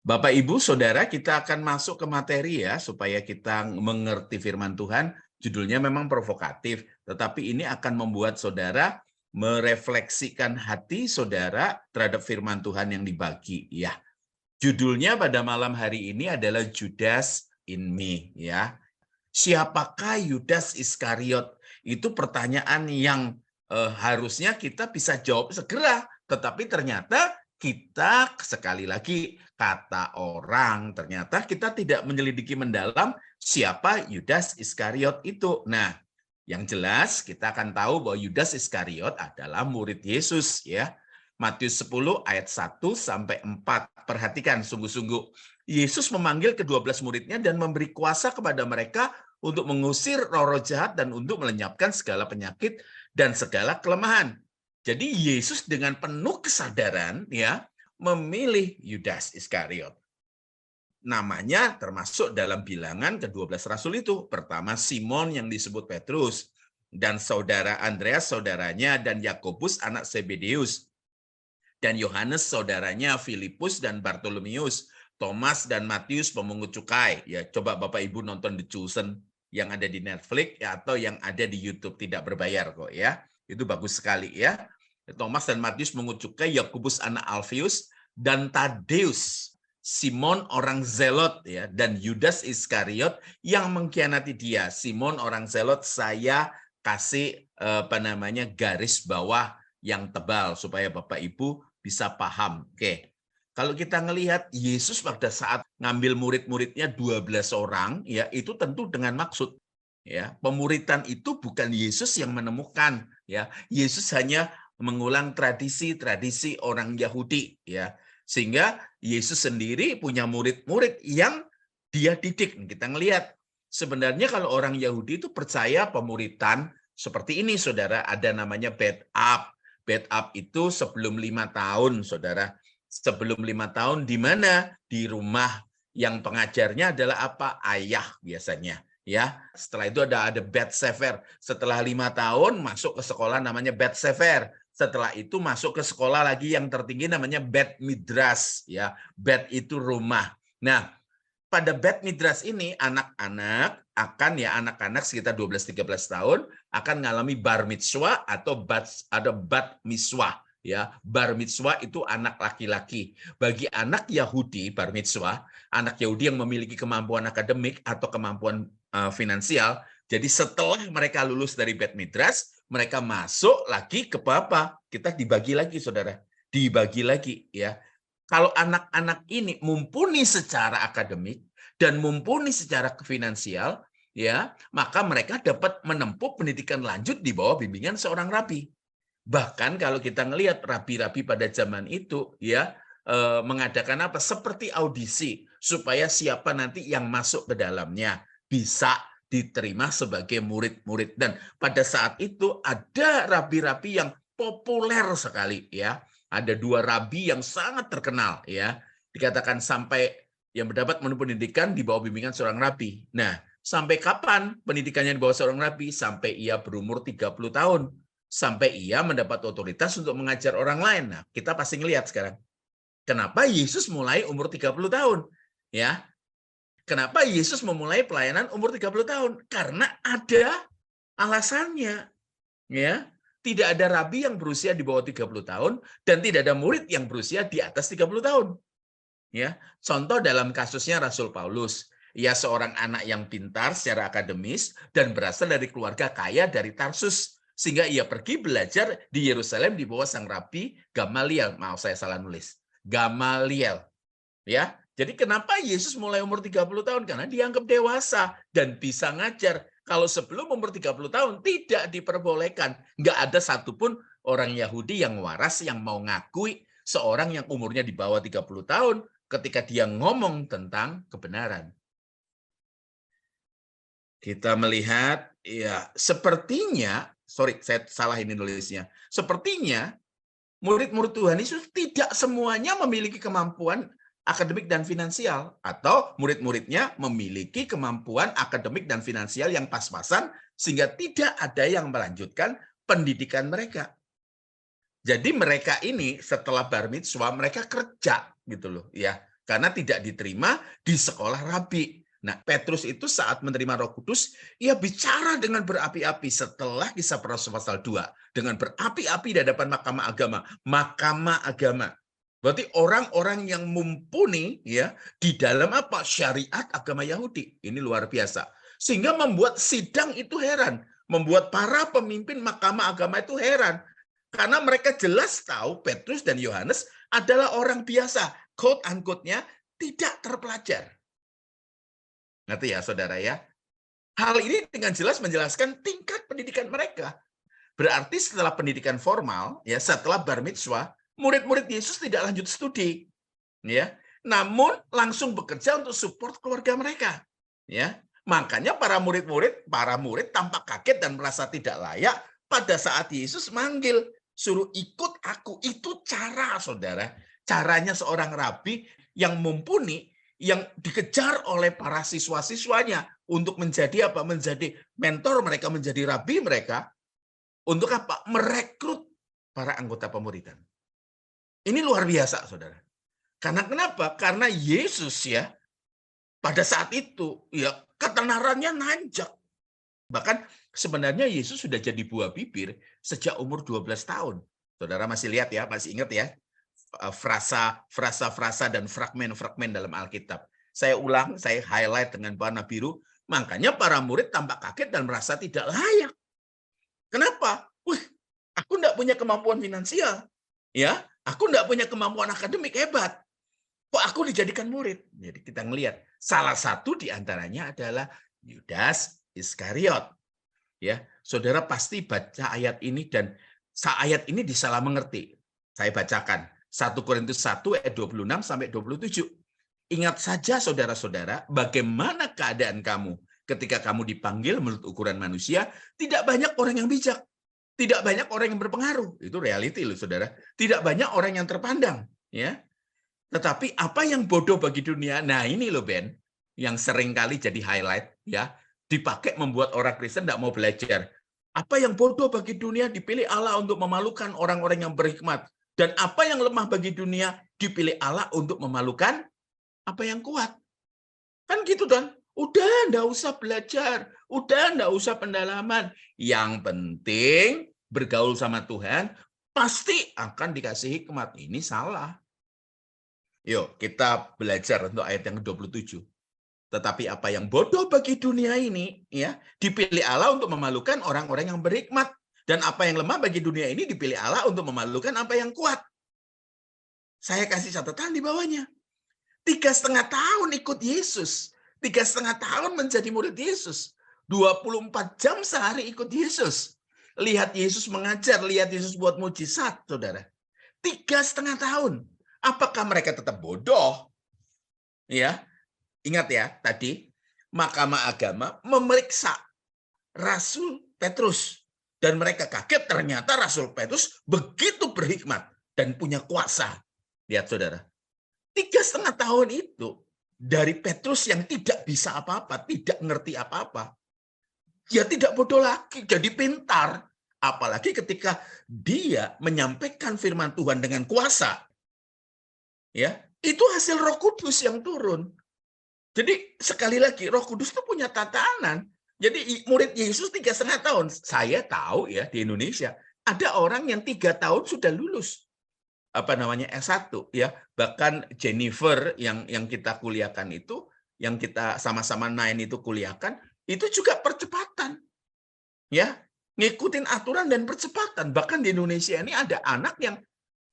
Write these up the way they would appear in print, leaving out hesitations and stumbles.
Bapak, Ibu, Saudara, kita akan masuk ke materi ya, supaya kita mengerti firman Tuhan. Judulnya memang provokatif, tetapi ini akan membuat saudara merefleksikan hati saudara terhadap firman Tuhan yang dibagi. Ya, judulnya pada malam hari ini adalah Judas in Me. Ya, siapakah Yudas Iskariot? Itu pertanyaan yang harusnya kita bisa jawab segera, tetapi ternyata kita sekali lagi kata orang, ternyata kita tidak menyelidiki mendalam siapa Yudas Iskariot itu. Nah, yang jelas kita akan tahu bahwa Yudas Iskariot adalah murid Yesus ya. Matius 10 ayat 1 sampai 4. Perhatikan sungguh-sungguh. Yesus memanggil ke-12 muridnya dan memberi kuasa kepada mereka untuk mengusir roh-roh jahat dan untuk melenyapkan segala penyakit dan segala kelemahan. Jadi Yesus dengan penuh kesadaran ya memilih Yudas Iskariot. Namanya termasuk dalam bilangan ke-12 rasul itu. Pertama Simon yang disebut Petrus, dan saudara Andreas saudaranya, dan Yakobus anak Zebedeus, dan Yohanes saudaranya, Filipus dan Bartolomeus, Thomas dan Matius pemungut cukai. Ya, coba Bapak Ibu nonton The Chosen yang ada di Netflix ya, atau yang ada di YouTube, tidak berbayar kok ya. Itu bagus sekali ya. Thomas dan Matius pemungut cukai, Yakobus anak Alfius, dan Tadeus, Simon orang Zelot ya, dan Yudas Iskariot yang mengkhianati dia. Simon orang Zelot saya kasih garis bawah yang tebal supaya Bapak Ibu bisa paham. Oke. Kalau kita ngelihat Yesus pada saat ngambil murid-muridnya 12 orang, ya itu tentu dengan maksud. Ya, pemuritan itu bukan Yesus yang menemukan, ya. Yesus hanya mengulang tradisi-tradisi orang Yahudi, ya. Sehingga Yesus sendiri punya murid-murid yang dia didik. Kita ngelihat sebenarnya kalau orang Yahudi itu percaya pemuritan seperti ini, Saudara, ada namanya bed up. Bed up itu sebelum 5 tahun, Saudara. Sebelum 5 tahun di mana? Di rumah yang pengajarnya adalah apa? Ayah biasanya. Ya, setelah itu ada bed sefer. Setelah 5 tahun masuk ke sekolah namanya bed sefer. Setelah itu masuk ke sekolah lagi yang tertinggi namanya bed midras. Ya, bed itu rumah. Nah, pada bed midras ini anak-anak akan anak-anak sekitar 12-13 tahun akan mengalami bar mitzvah atau bat mitzvah. Ya, bar mitzvah itu anak laki-laki. Bagi anak Yahudi, bar mitzvah, anak Yahudi yang memiliki kemampuan akademik atau kemampuan finansial, jadi setelah mereka lulus dari bed midras, mereka masuk lagi ke apa? Kita dibagi lagi, Saudara. Dibagi lagi ya. Kalau anak-anak ini mumpuni secara akademik dan mumpuni secara finansial, ya, maka mereka dapat menempuh pendidikan lanjut di bawah bimbingan seorang rabi. Bahkan kalau kita ngelihat rabi-rabi pada zaman itu, ya, mengadakan apa? Seperti audisi supaya siapa nanti yang masuk ke dalamnya bisa diterima sebagai murid-murid. Dan pada saat itu ada rabi-rabi yang populer sekali, ya. Ada 2 rabi yang sangat terkenal, ya. Dikatakan sampai yang mendapat pendidikan di bawah bimbingan seorang rabi. Nah, sampai kapan pendidikannya di bawah seorang rabi? Sampai ia berumur 30 tahun. Sampai ia mendapat otoritas untuk mengajar orang lain. Nah, kita pasti ngelihat sekarang. Kenapa Yesus mulai umur 30 tahun? Ya. Kenapa Yesus memulai pelayanan umur 30 tahun? Karena ada alasannya. Ya. Tidak ada rabi yang berusia di bawah 30 tahun dan tidak ada murid yang berusia di atas 30 tahun. Ya. Contoh dalam kasusnya Rasul Paulus. Ia seorang anak yang pintar secara akademis dan berasal dari keluarga kaya dari Tarsus. Sehingga ia pergi belajar di Yerusalem di bawah sang rabi Gamaliel. Maaf saya salah nulis. Gamaliel. Ya. Jadi kenapa Yesus mulai umur 30 tahun? Karena dianggap dewasa dan bisa ngajar. Kalau sebelum umur 30 tahun tidak diperbolehkan. Nggak ada satupun orang Yahudi yang waras yang mau ngakui seorang yang umurnya di bawah 30 tahun ketika dia ngomong tentang kebenaran. Kita melihat, ya sepertinya, sorry saya salah ini nulisnya, sepertinya murid-murid Tuhan Yesus tidak semuanya memiliki kemampuan akademik dan finansial, atau murid-muridnya memiliki kemampuan akademik dan finansial yang pas-pasan sehingga tidak ada yang melanjutkan pendidikan mereka. Jadi mereka ini setelah bar mitzvah mereka kerja gitu loh ya. karena tidak diterima di sekolah rabi. Nah, Petrus itu saat menerima Roh Kudus, ia bicara dengan berapi-api setelah Kisah para Rasul pasal 2, dengan berapi-api di hadapan mahkamah agama. Mahkamah agama. Berarti orang-orang yang mumpuni ya di dalam apa? Syariat agama Yahudi. Ini luar biasa. Sehingga membuat sidang itu heran, membuat para pemimpin mahkamah agama itu heran. Karena mereka jelas tahu Petrus dan Yohanes adalah orang biasa, quote unquote-nya tidak terpelajar. Ngerti ya, saudara ya? Hal ini dengan jelas menjelaskan tingkat pendidikan mereka. Berarti setelah pendidikan formal, ya setelah bar mitzvah, murid-murid Yesus tidak lanjut studi, ya, namun langsung bekerja untuk support keluarga mereka, ya. Makanya para murid tampak kaget dan merasa tidak layak pada saat Yesus manggil, suruh ikut aku. Itu cara, saudara, caranya seorang rabi yang mumpuni, yang dikejar oleh para siswa-siswanya untuk menjadi apa? Menjadi mentor mereka, menjadi rabi mereka. Untuk apa? Merekrut para anggota pemuridan. Ini luar biasa, saudara. Karena kenapa? Karena Yesus ya, pada saat itu ya ketenarannya nanjak. Bahkan sebenarnya Yesus sudah jadi buah bibir sejak umur 12 tahun. Saudara masih lihat ya, masih ingat ya? Frasa-frasa dan fragmen-fragmen dalam Alkitab. Saya ulang, saya highlight dengan warna biru. Makanya para murid tampak kaget dan merasa tidak layak. Kenapa? Aku enggak punya kemampuan finansial. Ya, aku enggak punya kemampuan akademik hebat. Kok aku dijadikan murid? Jadi kita ngelihat salah satu di antaranya adalah Yudas Iskariot. Ya, saudara pasti baca ayat ini dan ayat ini disalah mengerti. Saya bacakan 1 Korintus 1 ayat 26 sampai 27. Ingat saja saudara-saudara, bagaimana keadaan kamu ketika kamu dipanggil menurut ukuran manusia, tidak banyak orang yang bijak. Tidak banyak orang yang berpengaruh. Itu reality loh, saudara. Tidak banyak orang yang terpandang, ya. Tetapi apa yang bodoh bagi dunia? Nah, ini loh Ben, yang sering kali jadi highlight ya, dipakai membuat orang Kristen tidak mau belajar. Apa yang bodoh bagi dunia dipilih Allah untuk memalukan orang-orang yang berhikmat. Dan apa yang lemah bagi dunia dipilih Allah untuk memalukan apa yang kuat. Kan gitu kan? Udah enggak usah belajar, udah enggak usah pendalaman. Yang penting bergaul sama Tuhan, pasti akan dikasih hikmat. Ini salah. Yuk, kita belajar untuk ayat yang ke-27. Tetapi apa yang bodoh bagi dunia ini, ya, dipilih Allah untuk memalukan orang-orang yang berhikmat. Dan apa yang lemah bagi dunia ini dipilih Allah untuk memalukan apa yang kuat. Saya kasih catatan di bawahnya. 3,5 tahun ikut Yesus. 3,5 tahun menjadi murid Yesus. 24 jam sehari ikut Yesus. Lihat Yesus mengajar, lihat Yesus buat mujizat, saudara. 3,5 tahun. Apakah mereka tetap bodoh? Ya, ingat ya tadi Mahkamah Agama memeriksa Rasul Petrus dan mereka kaget ternyata Rasul Petrus begitu berhikmat dan punya kuasa. Lihat saudara, 3,5 tahun itu dari Petrus yang tidak bisa apa-apa, tidak ngerti apa-apa, dia tidak bodoh lagi, jadi pintar. Apalagi ketika dia menyampaikan firman Tuhan dengan kuasa. Ya, itu hasil Roh Kudus yang turun. Jadi sekali lagi Roh Kudus itu punya tatanan. Jadi murid Yesus 3,5 tahun. Saya tahu ya di Indonesia ada orang yang 3 tahun sudah lulus apa namanya S1 ya. Bahkan Jennifer yang kita kuliahkan itu, yang kita sama-sama Nine itu kuliahkan, itu juga percepatan. Ya, ngikutin aturan dan percepatan. Bahkan di Indonesia ini ada anak yang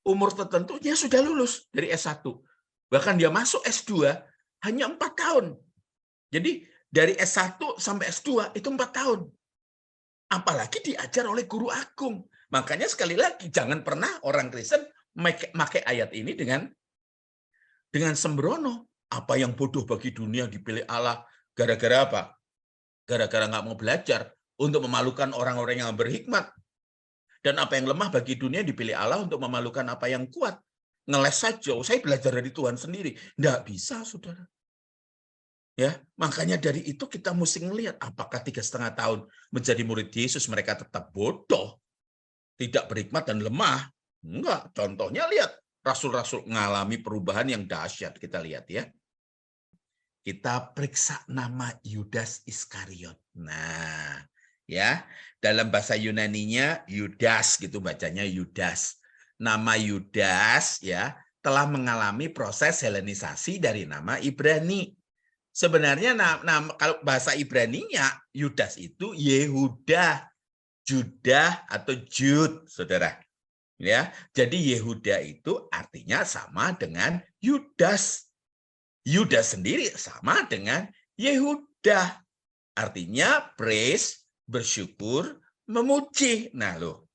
umur tertentu dia sudah lulus dari S1. Bahkan dia masuk S2 hanya 4 tahun. Jadi dari S1 sampai S2 itu 4 tahun. Apalagi diajar oleh guru agung. Makanya sekali lagi jangan pernah orang Kristen pakai ayat ini dengan sembrono. Apa yang bodoh bagi dunia dipilih Allah gara-gara apa? Gara-gara nggak mau belajar untuk memalukan orang-orang yang berhikmat. Dan apa yang lemah bagi dunia dipilih Allah untuk memalukan apa yang kuat. Ngeles saja, saya belajar dari Tuhan sendiri. Nggak bisa, saudara. Ya, makanya dari itu kita mesti ngelihat apakah 3,5 tahun menjadi murid Yesus mereka tetap bodoh, tidak berhikmat dan lemah. Enggak, contohnya lihat rasul-rasul mengalami perubahan yang dahsyat. Kita lihat ya. Kita periksa nama Yudas Iskariot. Nah, ya, dalam bahasa Yunaninya Yudas gitu bacanya Yudas. Nama Yudas ya telah mengalami proses helenisasi dari nama Ibrani. Sebenarnya kalau bahasa Ibraninya Yudas itu Yehuda, Judah atau Jud, Saudara. Ya, jadi Yehuda itu artinya sama dengan Yudas. Yudas sendiri sama dengan Yehuda. Artinya praise, bersyukur, memuji. Nah, loh.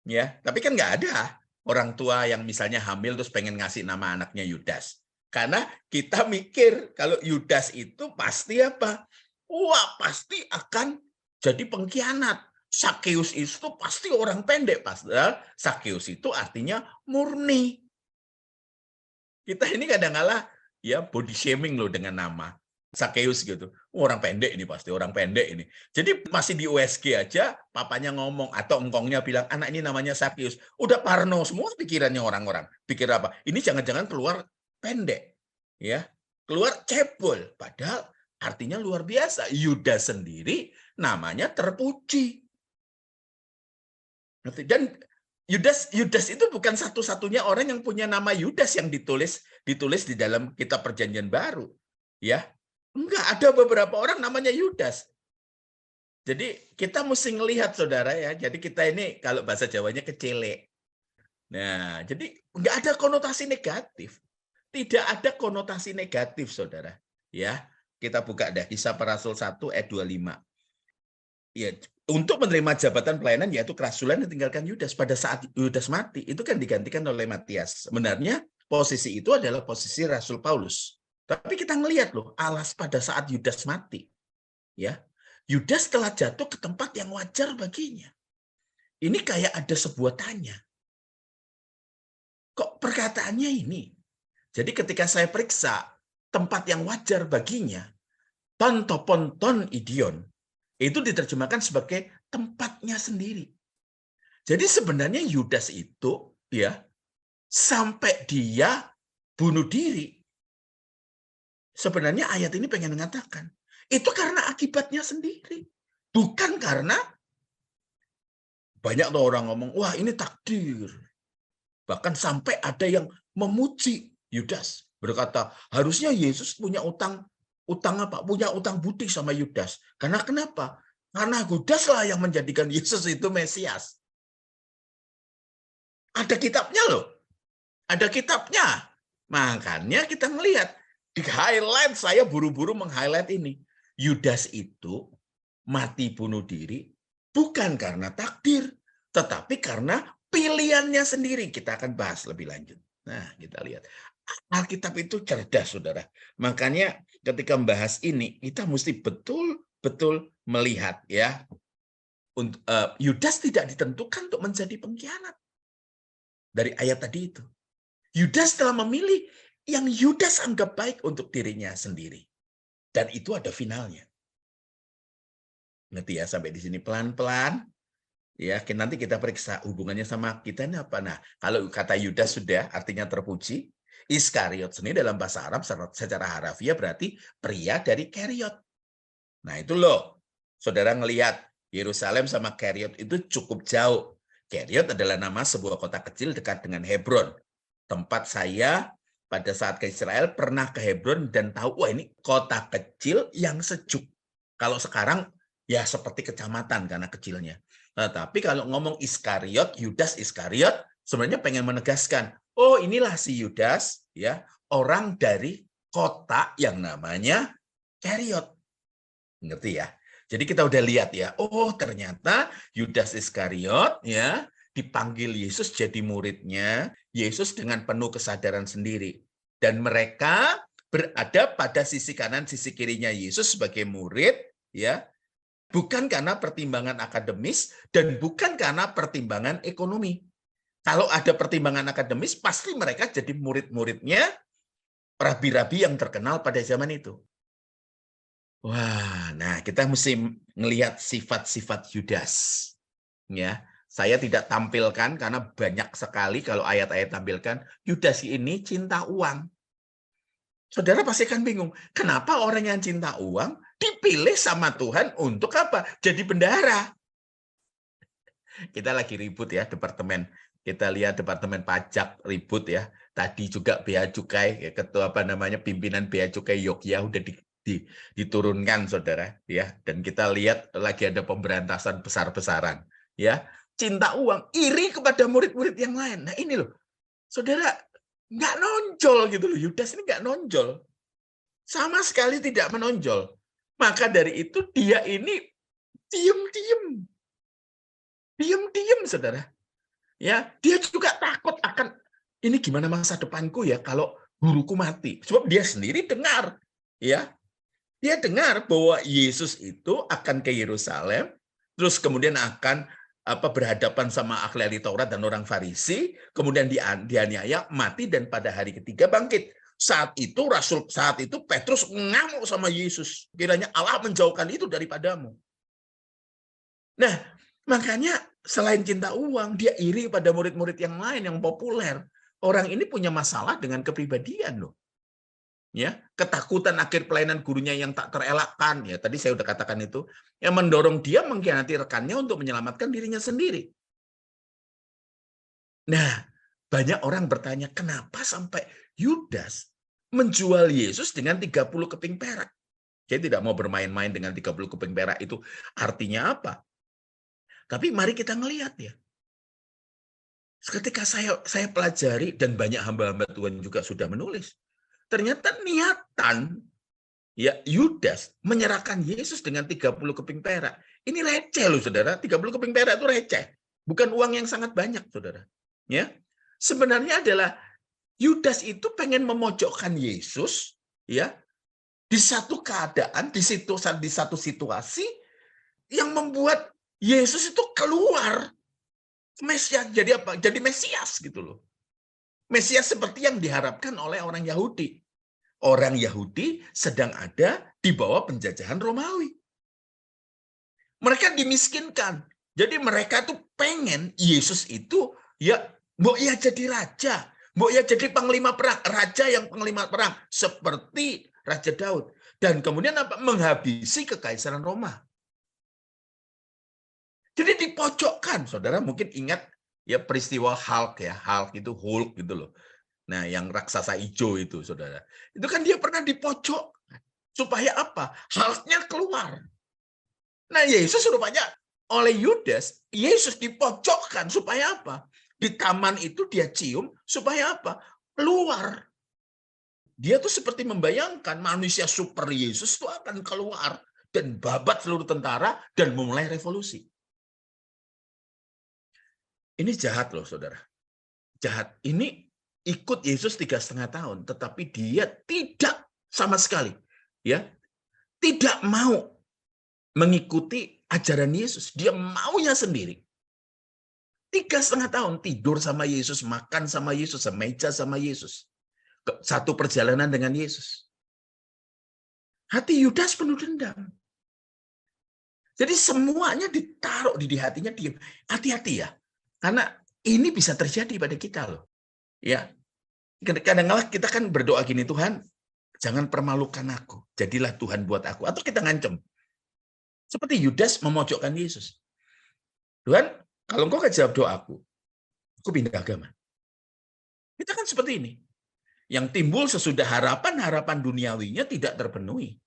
Ya, tapi kan nggak ada orang tua yang misalnya hamil terus pengen ngasih nama anaknya Yudas. Karena kita mikir kalau Yudas itu pasti apa? Wah, pasti akan jadi pengkhianat. Sakeus itu pasti orang pendek. Padahal Sakeus itu artinya murni. Kita ini kadang-kala ya body shaming loh dengan nama Sakeus gitu. Orang pendek ini pasti, orang pendek ini. Jadi masih di USG aja papanya ngomong atau engkongnya bilang anak ini namanya Sakeus. Udah parno semua pikirannya orang-orang. Pikir apa? Ini jangan-jangan keluar pendek. Ya. Keluar cebol. Padahal artinya luar biasa. Yudas sendiri namanya terpuji. Dan Yudas itu bukan satu-satunya orang yang punya nama Yudas yang ditulis di dalam kitab Perjanjian Baru. Ya. Enggak, ada beberapa orang namanya Yudas. Jadi kita mesti ngelihat Saudara ya. Jadi kita ini kalau bahasa Jawanya kecele. Nah, jadi enggak ada konotasi negatif. Tidak ada konotasi negatif Saudara. Ya. Kita buka dah Kisah Para Rasul 1 ayat 25. Ya, untuk menerima jabatan pelayanan yaitu kerasulan ditinggalkan Yudas. Pada saat Yudas mati, itu kan digantikan oleh Matias. Sebenarnya posisi itu adalah posisi Rasul Paulus. Tapi kita ngelihat loh, alas pada saat Yudas mati. Ya, Yudas telah jatuh ke tempat yang wajar baginya. Ini kayak ada sebuah tanya. Kok perkataannya ini? Jadi ketika saya periksa tempat yang wajar baginya, ponton idion, itu diterjemahkan sebagai tempatnya sendiri. Jadi sebenarnya Yudas itu ya sampai dia bunuh diri. Sebenarnya ayat ini pengen mengatakan itu karena akibatnya sendiri, bukan karena banyak orang ngomong wah ini takdir. Bahkan sampai ada yang memuji Yudas, berkata harusnya Yesus punya utang apa? Punya utang budi sama Yudas. Karena kenapa? Karena Yudas lah yang menjadikan Yesus itu Mesias. Ada kitabnya loh. Ada kitabnya. Makanya kita melihat di highlight, saya buru-buru meng-highlight ini. Yudas itu mati bunuh diri bukan karena takdir, tetapi karena pilihannya sendiri. Kita akan bahas lebih lanjut. Nah, kita lihat. Alkitab itu cerdas, Saudara. Makanya ketika membahas ini, kita mesti betul-betul melihat ya. Yudas tidak ditentukan untuk menjadi pengkhianat. Dari ayat tadi itu. Yudas telah memilih yang Yudas anggap baik untuk dirinya sendiri. Dan itu ada finalnya. Ngerti ya sampai di sini pelan-pelan. Ya, nanti kita periksa hubungannya sama kita ini apa. Nah, kalau kata Yudas sudah artinya terpuji, Iskariot sendiri dalam bahasa Arab secara harafiah berarti pria dari Keriot. Nah itu loh, saudara ngelihat Yerusalem sama Keriot itu cukup jauh. Keriot adalah nama sebuah kota kecil dekat dengan Hebron. Tempat saya pada saat ke Israel pernah ke Hebron dan tahu, wah ini kota kecil yang sejuk. Kalau sekarang ya seperti kecamatan karena kecilnya. Nah, tapi kalau ngomong Iskariot, Yudas Iskariot, sebenarnya pengen menegaskan, oh inilah si Yudas, ya orang dari kota yang namanya Keriot. Ngerti ya? Jadi kita udah lihat ya, oh ternyata Yudas Iskariot ya dipanggil Yesus jadi muridnya, Yesus dengan penuh kesadaran sendiri. Dan mereka berada pada sisi kanan, sisi kirinya Yesus sebagai murid, ya bukan karena pertimbangan akademis dan bukan karena pertimbangan ekonomi. Kalau ada pertimbangan akademis, pasti mereka jadi murid-muridnya rabi-rabi yang terkenal pada zaman itu. Wah, nah kita mesti melihat sifat-sifat Yudas. Ya, Saya tidak tampilkan karena banyak sekali kalau ayat-ayat tampilkan, Yudas ini cinta uang. Saudara pasti kan bingung, kenapa orang yang cinta uang dipilih sama Tuhan untuk apa? Jadi bendahara. Kita lagi ribut ya, departemen. Kita lihat departemen pajak ribut ya. Tadi juga Bea Cukai, ketua pimpinan Bea Cukai Yogyakarta udah diturunkan, saudara ya. Dan kita lihat lagi ada pemberantasan besar-besaran ya. Cinta uang, iri kepada murid-murid yang lain. Nah ini loh, saudara, nggak nonjol gitu loh. Yudas ini nggak nonjol. Sama sekali tidak menonjol. Maka dari itu dia ini diem-diem. Diem-diem, saudara. Ya, dia juga takut akan ini gimana masa depanku ya kalau guruku mati. Sebab dia sendiri dengar, ya. Dia dengar bahwa Yesus itu akan ke Yerusalem, terus kemudian akan berhadapan sama ahli Taurat dan orang Farisi, kemudian dianiaya, mati, dan pada hari ketiga bangkit. Saat itu Petrus ngamuk sama Yesus. Kiranya Allah menjauhkan itu daripadamu. Nah, makanya selain cinta uang, dia iri pada murid-murid yang lain yang populer. Orang ini punya masalah dengan kepribadian loh. Ya, ketakutan akhir pelayanan gurunya yang tak terelakkan, ya tadi saya udah katakan itu, yang mendorong dia mengkhianati rekannya untuk menyelamatkan dirinya sendiri. Nah, banyak orang bertanya, kenapa sampai Yudas menjual Yesus dengan 30 keping perak? Saya tidak mau bermain-main dengan 30 keping perak itu artinya apa. Tapi mari kita ngelihat ya. Ketika saya pelajari, dan banyak hamba-hamba Tuhan juga sudah menulis, ternyata niatan ya Yudas menyerahkan Yesus dengan 30 keping perak. Ini receh loh, saudara. 30 keping perak itu receh. Bukan uang yang sangat banyak, saudara. Ya, sebenarnya adalah Yudas itu pengen memojokkan Yesus, ya, di satu keadaan, di satu situasi yang membuat Yesus itu keluar. Mesias jadi apa? Jadi Mesias gitu loh. Mesias seperti yang diharapkan oleh orang Yahudi. Orang Yahudi sedang ada di bawah penjajahan Romawi. Mereka dimiskinkan. Jadi mereka tuh pengen Yesus itu ya mbok ya jadi raja, mbok ya jadi panglima perang, raja yang panglima perang seperti Raja Daud, dan kemudian apa? Menghabisi kekaisaran Roma. Jadi dipojokkan, saudara mungkin ingat ya peristiwa Hulk ya, Hulk gitu loh. Nah, yang raksasa hijau itu, saudara, itu kan dia pernah dipojok supaya apa? Hulk-nya keluar. Nah, Yesus rupanya oleh Yudas, Yesus dipojokkan supaya apa? Di taman itu dia cium supaya apa? Keluar. Dia tuh seperti membayangkan manusia super Yesus itu akan keluar dan babat seluruh tentara dan memulai revolusi. Ini jahat loh, saudara. Jahat. Ini ikut Yesus 3,5 tahun, tetapi dia tidak sama sekali, ya, tidak mau mengikuti ajaran Yesus. Dia maunya sendiri. 3,5 tahun tidur sama Yesus, makan sama Yesus, semeja sama Yesus. Satu perjalanan dengan Yesus. Hati Yudas penuh dendam. Jadi semuanya ditaruh di hatinya, diam. Hati-hati ya. Karena ini bisa terjadi pada kita loh. Ya. Kadang-kadang kita kan berdoa gini, Tuhan, jangan permalukan aku. Jadilah Tuhan buat aku. Atau kita ngancem. Seperti Yudas memojokkan Yesus. Tuhan, kalau engkau gak jawab doaku, aku pindah agama. Kita kan seperti ini. Yang timbul sesudah harapan-harapan duniawinya tidak terpenuhi.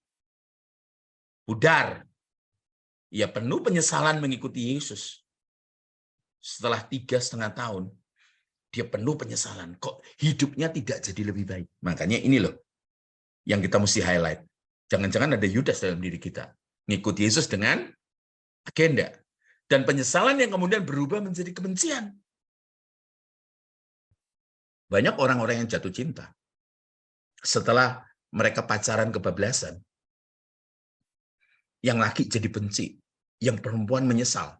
Pudar. Ia penuh penyesalan mengikuti Yesus. Setelah 3,5 tahun, dia penuh penyesalan. Kok hidupnya tidak jadi lebih baik? Makanya ini loh yang kita mesti highlight. Jangan-jangan ada Yudas dalam diri kita. Ngikut Yesus dengan agenda. Dan penyesalan yang kemudian berubah menjadi kebencian. Banyak orang-orang yang jatuh cinta. Setelah mereka pacaran kebablasan, yang laki jadi benci, yang perempuan menyesal.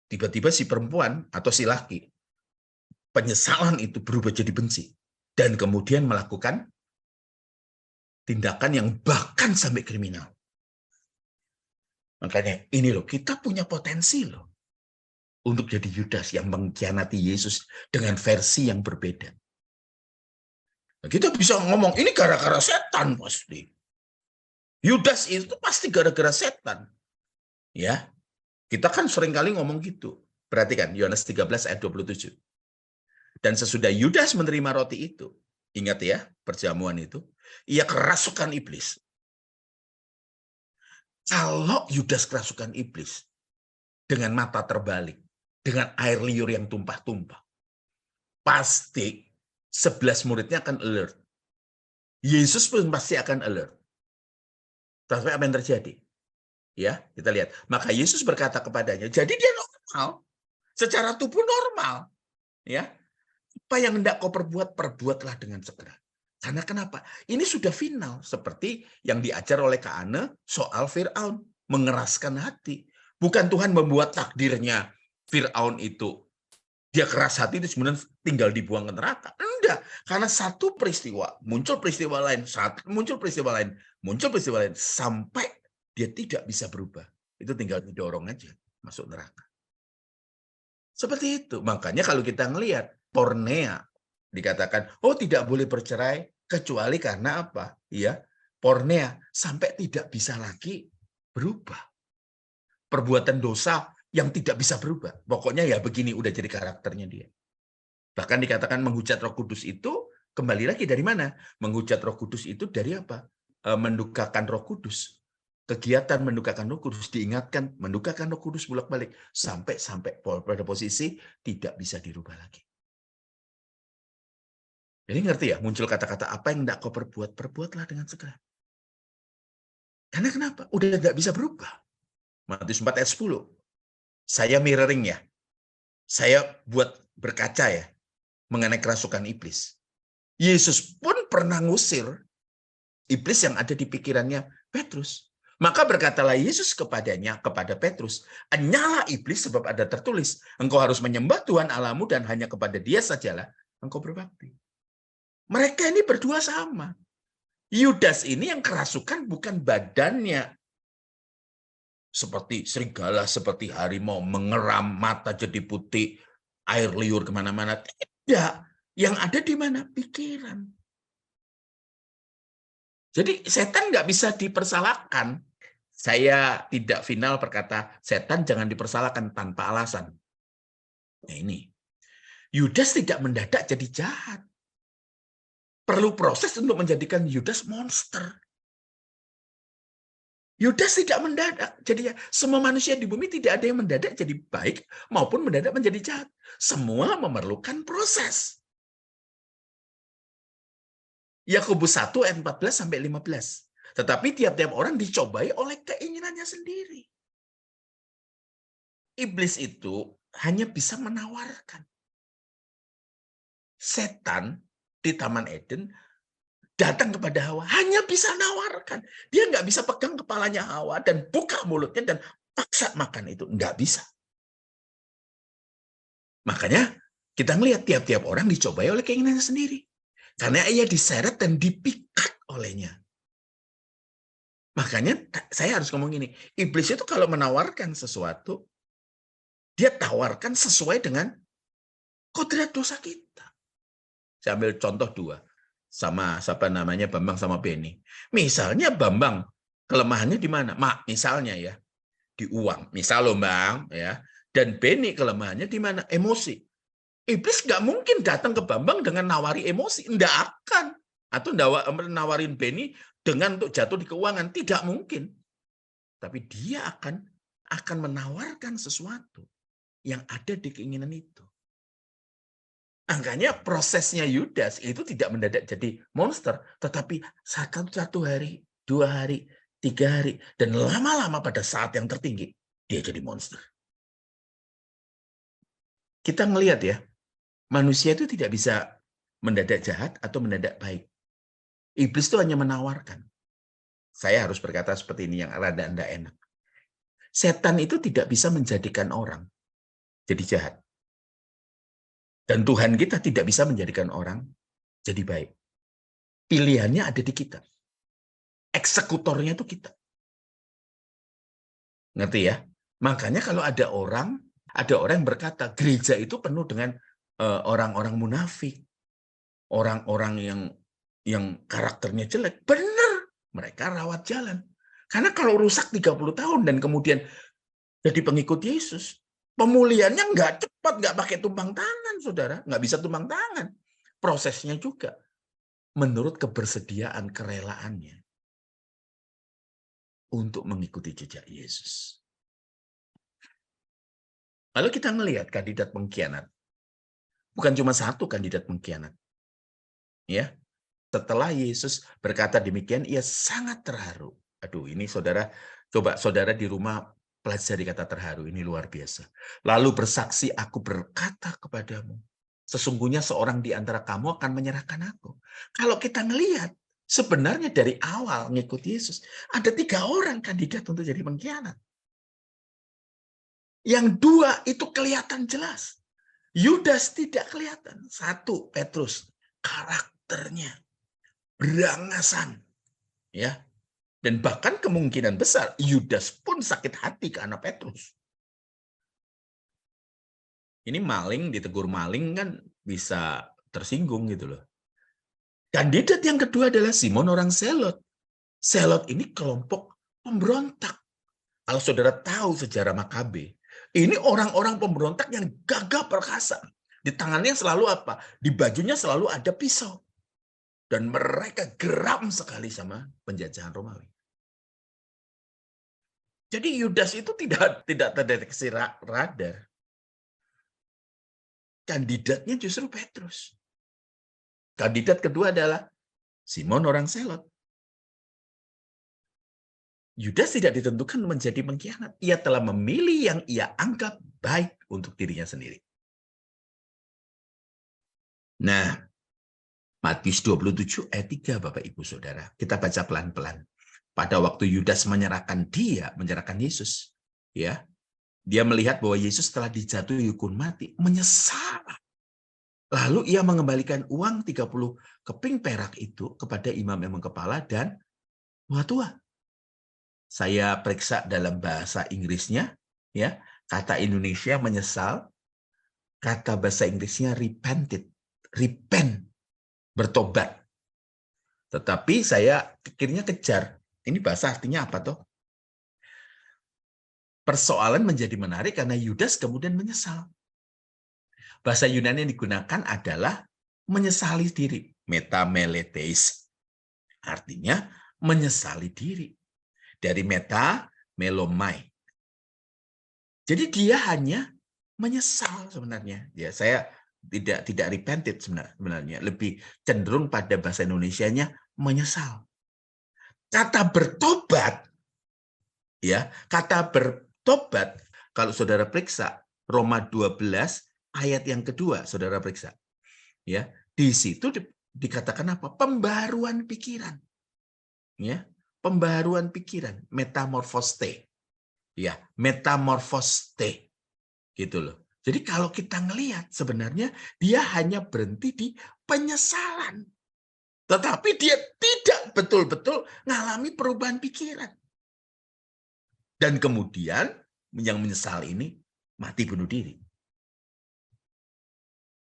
Tiba-tiba si perempuan atau si laki, penyesalan itu berubah jadi benci. Dan kemudian melakukan tindakan yang bahkan sampai kriminal. Makanya ini loh, kita punya potensi loh. untuk jadi Yudas yang mengkhianati Yesus dengan versi yang berbeda. Nah, kita bisa ngomong, ini gara-gara setan pasti. Yudas itu pasti gara-gara setan. Ya, kita kan seringkali ngomong gitu. Perhatikan, Yohanes 13 ayat 27. Dan sesudah Yudas menerima roti itu, ingat ya, perjamuan itu, ia kerasukan iblis. Kalau Yudas kerasukan iblis, dengan mata terbalik, dengan air liur yang tumpah-tumpah, pasti 11 muridnya akan alert. Yesus pun pasti akan alert. Tapi apa yang terjadi? Ya, kita lihat. Maka Yesus berkata kepadanya, jadi dia normal, secara tubuh normal. Ya, apa yang hendak kau perbuat, perbuatlah dengan segera. Karena kenapa? Ini sudah final, seperti yang diajar oleh Kak Ane soal Fir'aun, mengeraskan hati. Bukan Tuhan membuat takdirnya Fir'aun itu dia keras hati itu sebenarnya tinggal dibuang ke neraka. Enggak, karena satu peristiwa, muncul peristiwa lain, muncul peristiwa lain, muncul peristiwa lain, sampai dia tidak bisa berubah. Itu tinggal didorong aja masuk neraka. Seperti itu. Makanya kalau kita ngelihat pornea, dikatakan, oh tidak boleh bercerai, kecuali karena apa? Ya, pornea, sampai tidak bisa lagi berubah. Perbuatan dosa yang tidak bisa berubah. Pokoknya ya begini, udah jadi karakternya dia. Bahkan dikatakan menghujat Roh Kudus itu kembali lagi dari mana? Menghujat Roh Kudus itu dari apa? Mendukakan Roh Kudus. Kegiatan mendukakan Roh Kudus, diingatkan mendukakan Roh Kudus bolak-balik sampai pada posisi tidak bisa dirubah lagi. Jadi ngerti ya, muncul kata-kata apa yang tidak kau perbuat, perbuatlah dengan segera. Karena kenapa? Udah nggak bisa berubah. Matius 4 ayat 10. Saya mirroring ya. Saya buat berkaca ya mengenai kerasukan iblis. Yesus pun pernah ngusir iblis yang ada di pikirannya Petrus. Maka berkatalah Yesus kepadanya, kepada Petrus, "Enyalah iblis, sebab ada tertulis, engkau harus menyembah Tuhan Allahmu dan hanya kepada Dia sajalah engkau berbakti." Mereka ini berdua sama. Yudas ini yang kerasukan bukan badannya, seperti serigala, seperti harimau, mengeram, mata jadi putih, air liur kemana-mana. Tidak. Yang ada di mana? Pikiran. Jadi setan nggak bisa dipersalahkan. Saya tidak final berkata, setan jangan dipersalahkan tanpa alasan. Nah ini, Yudas tidak mendadak jadi jahat. Perlu proses untuk menjadikan Yudas monster. Yudas tidak mendadak. Jadi ya, semua manusia di bumi tidak ada yang mendadak jadi baik maupun mendadak menjadi jahat. Semua memerlukan proses. Yakobus 1 ayat 14 sampai 15. Tetapi tiap-tiap orang dicobai oleh keinginannya sendiri. Iblis itu hanya bisa menawarkan. Setan di Taman Eden datang kepada Hawa, hanya bisa nawarkan. Dia nggak bisa pegang kepalanya Hawa dan buka mulutnya dan paksa makan itu. Nggak bisa. Makanya kita melihat tiap-tiap orang dicobai oleh keinginannya sendiri. Karena ia diseret dan dipikat olehnya. Makanya saya harus ngomong gini, iblis itu kalau menawarkan sesuatu, dia tawarkan sesuai dengan kodrat dosa kita. Saya ambil contoh dua. Sama siapa namanya, Bambang sama Beni. Misalnya Bambang kelemahannya di mana? Misalnya ya, di uang. Misal loh Bang, ya. Dan Beni kelemahannya di mana? Emosi. Iblis nggak mungkin datang ke Bambang dengan nawari emosi. Nggak akan. Atau nawarin Beni dengan untuk jatuh di keuangan. Tidak mungkin. Tapi dia akan menawarkan sesuatu yang ada di keinginan itu. Angkanya prosesnya Yudas itu tidak mendadak jadi monster, tetapi satu hari, 2 hari, 3 hari, dan lama-lama pada saat yang tertinggi, dia jadi monster. Kita melihat ya, manusia itu tidak bisa mendadak jahat atau mendadak baik. Iblis itu hanya menawarkan. Saya harus berkata seperti ini yang rada anda enak. Setan itu tidak bisa menjadikan orang jadi jahat. Dan Tuhan kita tidak bisa menjadikan orang jadi baik. Pilihannya ada di kita. Eksekutornya itu kita. Ngerti ya? Makanya kalau ada orang Ada orang yang berkata, gereja itu penuh dengan orang-orang munafik, orang-orang yang karakternya jelek. Benar, mereka rawat jalan. Karena kalau rusak 30 tahun dan kemudian jadi pengikut Yesus, pemulihannya nggak cepat, nggak pakai tumpang tangan, saudara. Nggak bisa tumpang tangan. Prosesnya juga menurut kebersediaan, kerelaannya untuk mengikuti jejak Yesus. Lalu kita melihat kandidat pengkhianat. Bukan cuma satu kandidat pengkhianat. Ya, setelah Yesus berkata demikian, ia sangat terharu. Aduh, ini saudara, coba saudara di rumah pelajari kata terharu, ini luar biasa. Lalu bersaksi, aku berkata kepadamu, sesungguhnya seorang di antara kamu akan menyerahkan aku. Kalau kita ngelihat, sebenarnya dari awal ngikut Yesus, ada 3 orang kandidat untuk jadi pengkhianat. Yang 2 itu kelihatan jelas. Yudas tidak kelihatan. 1, Petrus, karakternya berangasan, ya, dan bahkan kemungkinan besar Yudas pun sakit hati karena Petrus. Ini maling ditegur maling kan bisa tersinggung gitu loh. Kandidat yang kedua adalah Simon orang Zelot. Zelot ini kelompok pemberontak. Kalau saudara tahu sejarah Makabe, ini orang-orang pemberontak yang gagah perkasa. Di tangannya selalu apa? Di bajunya selalu ada pisau. Dan mereka geram sekali sama penjajahan Romawi. Jadi Yudas itu tidak terdeteksi radar. Kandidatnya justru Petrus. Kandidat kedua adalah Simon orang Zelot. Yudas tidak ditentukan menjadi pengkhianat. Ia telah memilih yang ia anggap baik untuk dirinya sendiri. Nah, Matius 27 ayat 3, Bapak Ibu Saudara. Kita baca pelan-pelan. Pada waktu Yudas menyerahkan Yesus, ya, dia melihat bahwa Yesus telah dijatuhi hukuman mati, menyesal. Lalu ia mengembalikan uang 30 keping perak itu kepada imam-imam kepala dan tua-tua. Saya periksa dalam bahasa Inggrisnya, ya, kata Indonesia menyesal, kata bahasa Inggrisnya repented, repent, bertobat. Tetapi saya pikirnya kejar. Ini bahasa artinya apa toh? Persoalan menjadi menarik karena Yudas kemudian menyesal. Bahasa Yunani yang digunakan adalah menyesali diri, metameletes. Artinya menyesali diri. Dari meta, melomai. Jadi dia hanya menyesal sebenarnya. Ya, saya tidak repented sebenarnya, lebih cenderung pada bahasa Indonesianya menyesal. Kata bertobat, ya, kata bertobat kalau saudara periksa Roma 12 ayat yang kedua, saudara periksa. Ya, di situ dikatakan apa? Pembaruan pikiran. Ya, pembaruan pikiran, metamorfoste. Ya, metamorfoste. Gitu loh. Jadi kalau kita ngelihat sebenarnya dia hanya berhenti di penyesalan. Tetapi dia tidak betul-betul mengalami perubahan pikiran. Dan kemudian yang menyesal ini mati bunuh diri.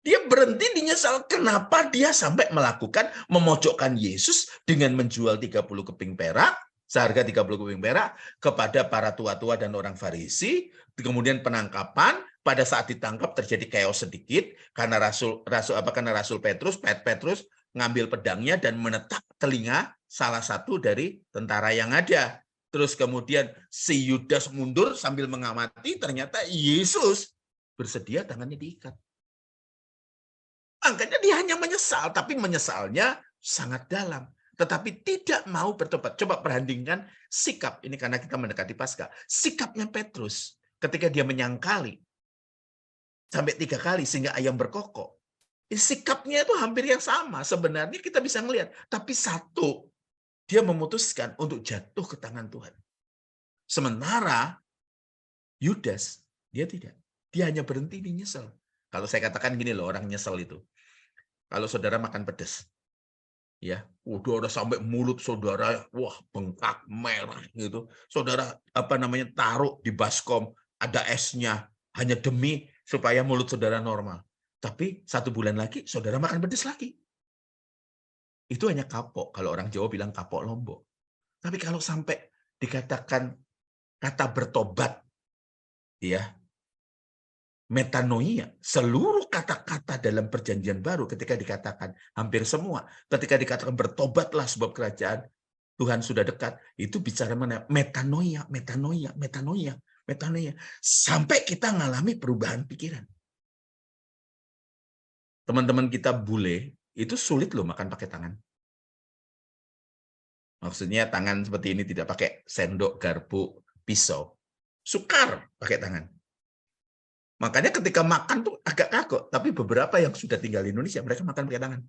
Dia berhenti dinyesal kenapa dia sampai melakukan memojokkan Yesus dengan menjual 30 keping perak, seharga 30 keping perak kepada para tua-tua dan orang Farisi, kemudian penangkapan, pada saat ditangkap terjadi chaos sedikit karena Rasul Petrus ngambil pedangnya dan menetap telinga salah satu dari tentara yang ada. Terus kemudian si Yudas mundur sambil mengamati, ternyata Yesus bersedia tangannya diikat. Makanya dia hanya menyesal, tapi menyesalnya sangat dalam. Tetapi tidak mau bertobat. Coba perhatikan sikap, ini karena kita mendekati Paskah. Sikapnya Petrus ketika dia menyangkali sampai 3 kali sehingga ayam berkokok. Sikapnya itu hampir yang sama. Sebenarnya kita bisa melihat. Tapi satu, dia memutuskan untuk jatuh ke tangan Tuhan. Sementara Yudas, dia tidak. Dia hanya berhenti di nyesel. Kalau saya katakan gini loh, orang nyesel itu. Kalau saudara makan pedas, ya, udah sampai mulut saudara, wah bengkak merah gitu. Saudara taruh di baskom, ada esnya, hanya demi supaya mulut saudara normal. Tapi 1 bulan lagi saudara makan pedes lagi. Itu hanya kapok, kalau orang Jawa bilang kapok Lombok. Tapi kalau sampai dikatakan kata bertobat, ya, metanoia, seluruh kata-kata dalam perjanjian baru ketika dikatakan hampir semua, ketika dikatakan bertobatlah sebab kerajaan Tuhan sudah dekat, itu bicara mana? Metanoia, metanoia, metanoia, metanoia. Sampai kita mengalami perubahan pikiran. Teman-teman kita bule, itu sulit loh makan pakai tangan. Maksudnya tangan seperti ini, tidak pakai sendok, garpu, pisau. Sukar pakai tangan. Makanya ketika makan tuh agak kaku, tapi beberapa yang sudah tinggal di Indonesia, mereka makan pakai tangan.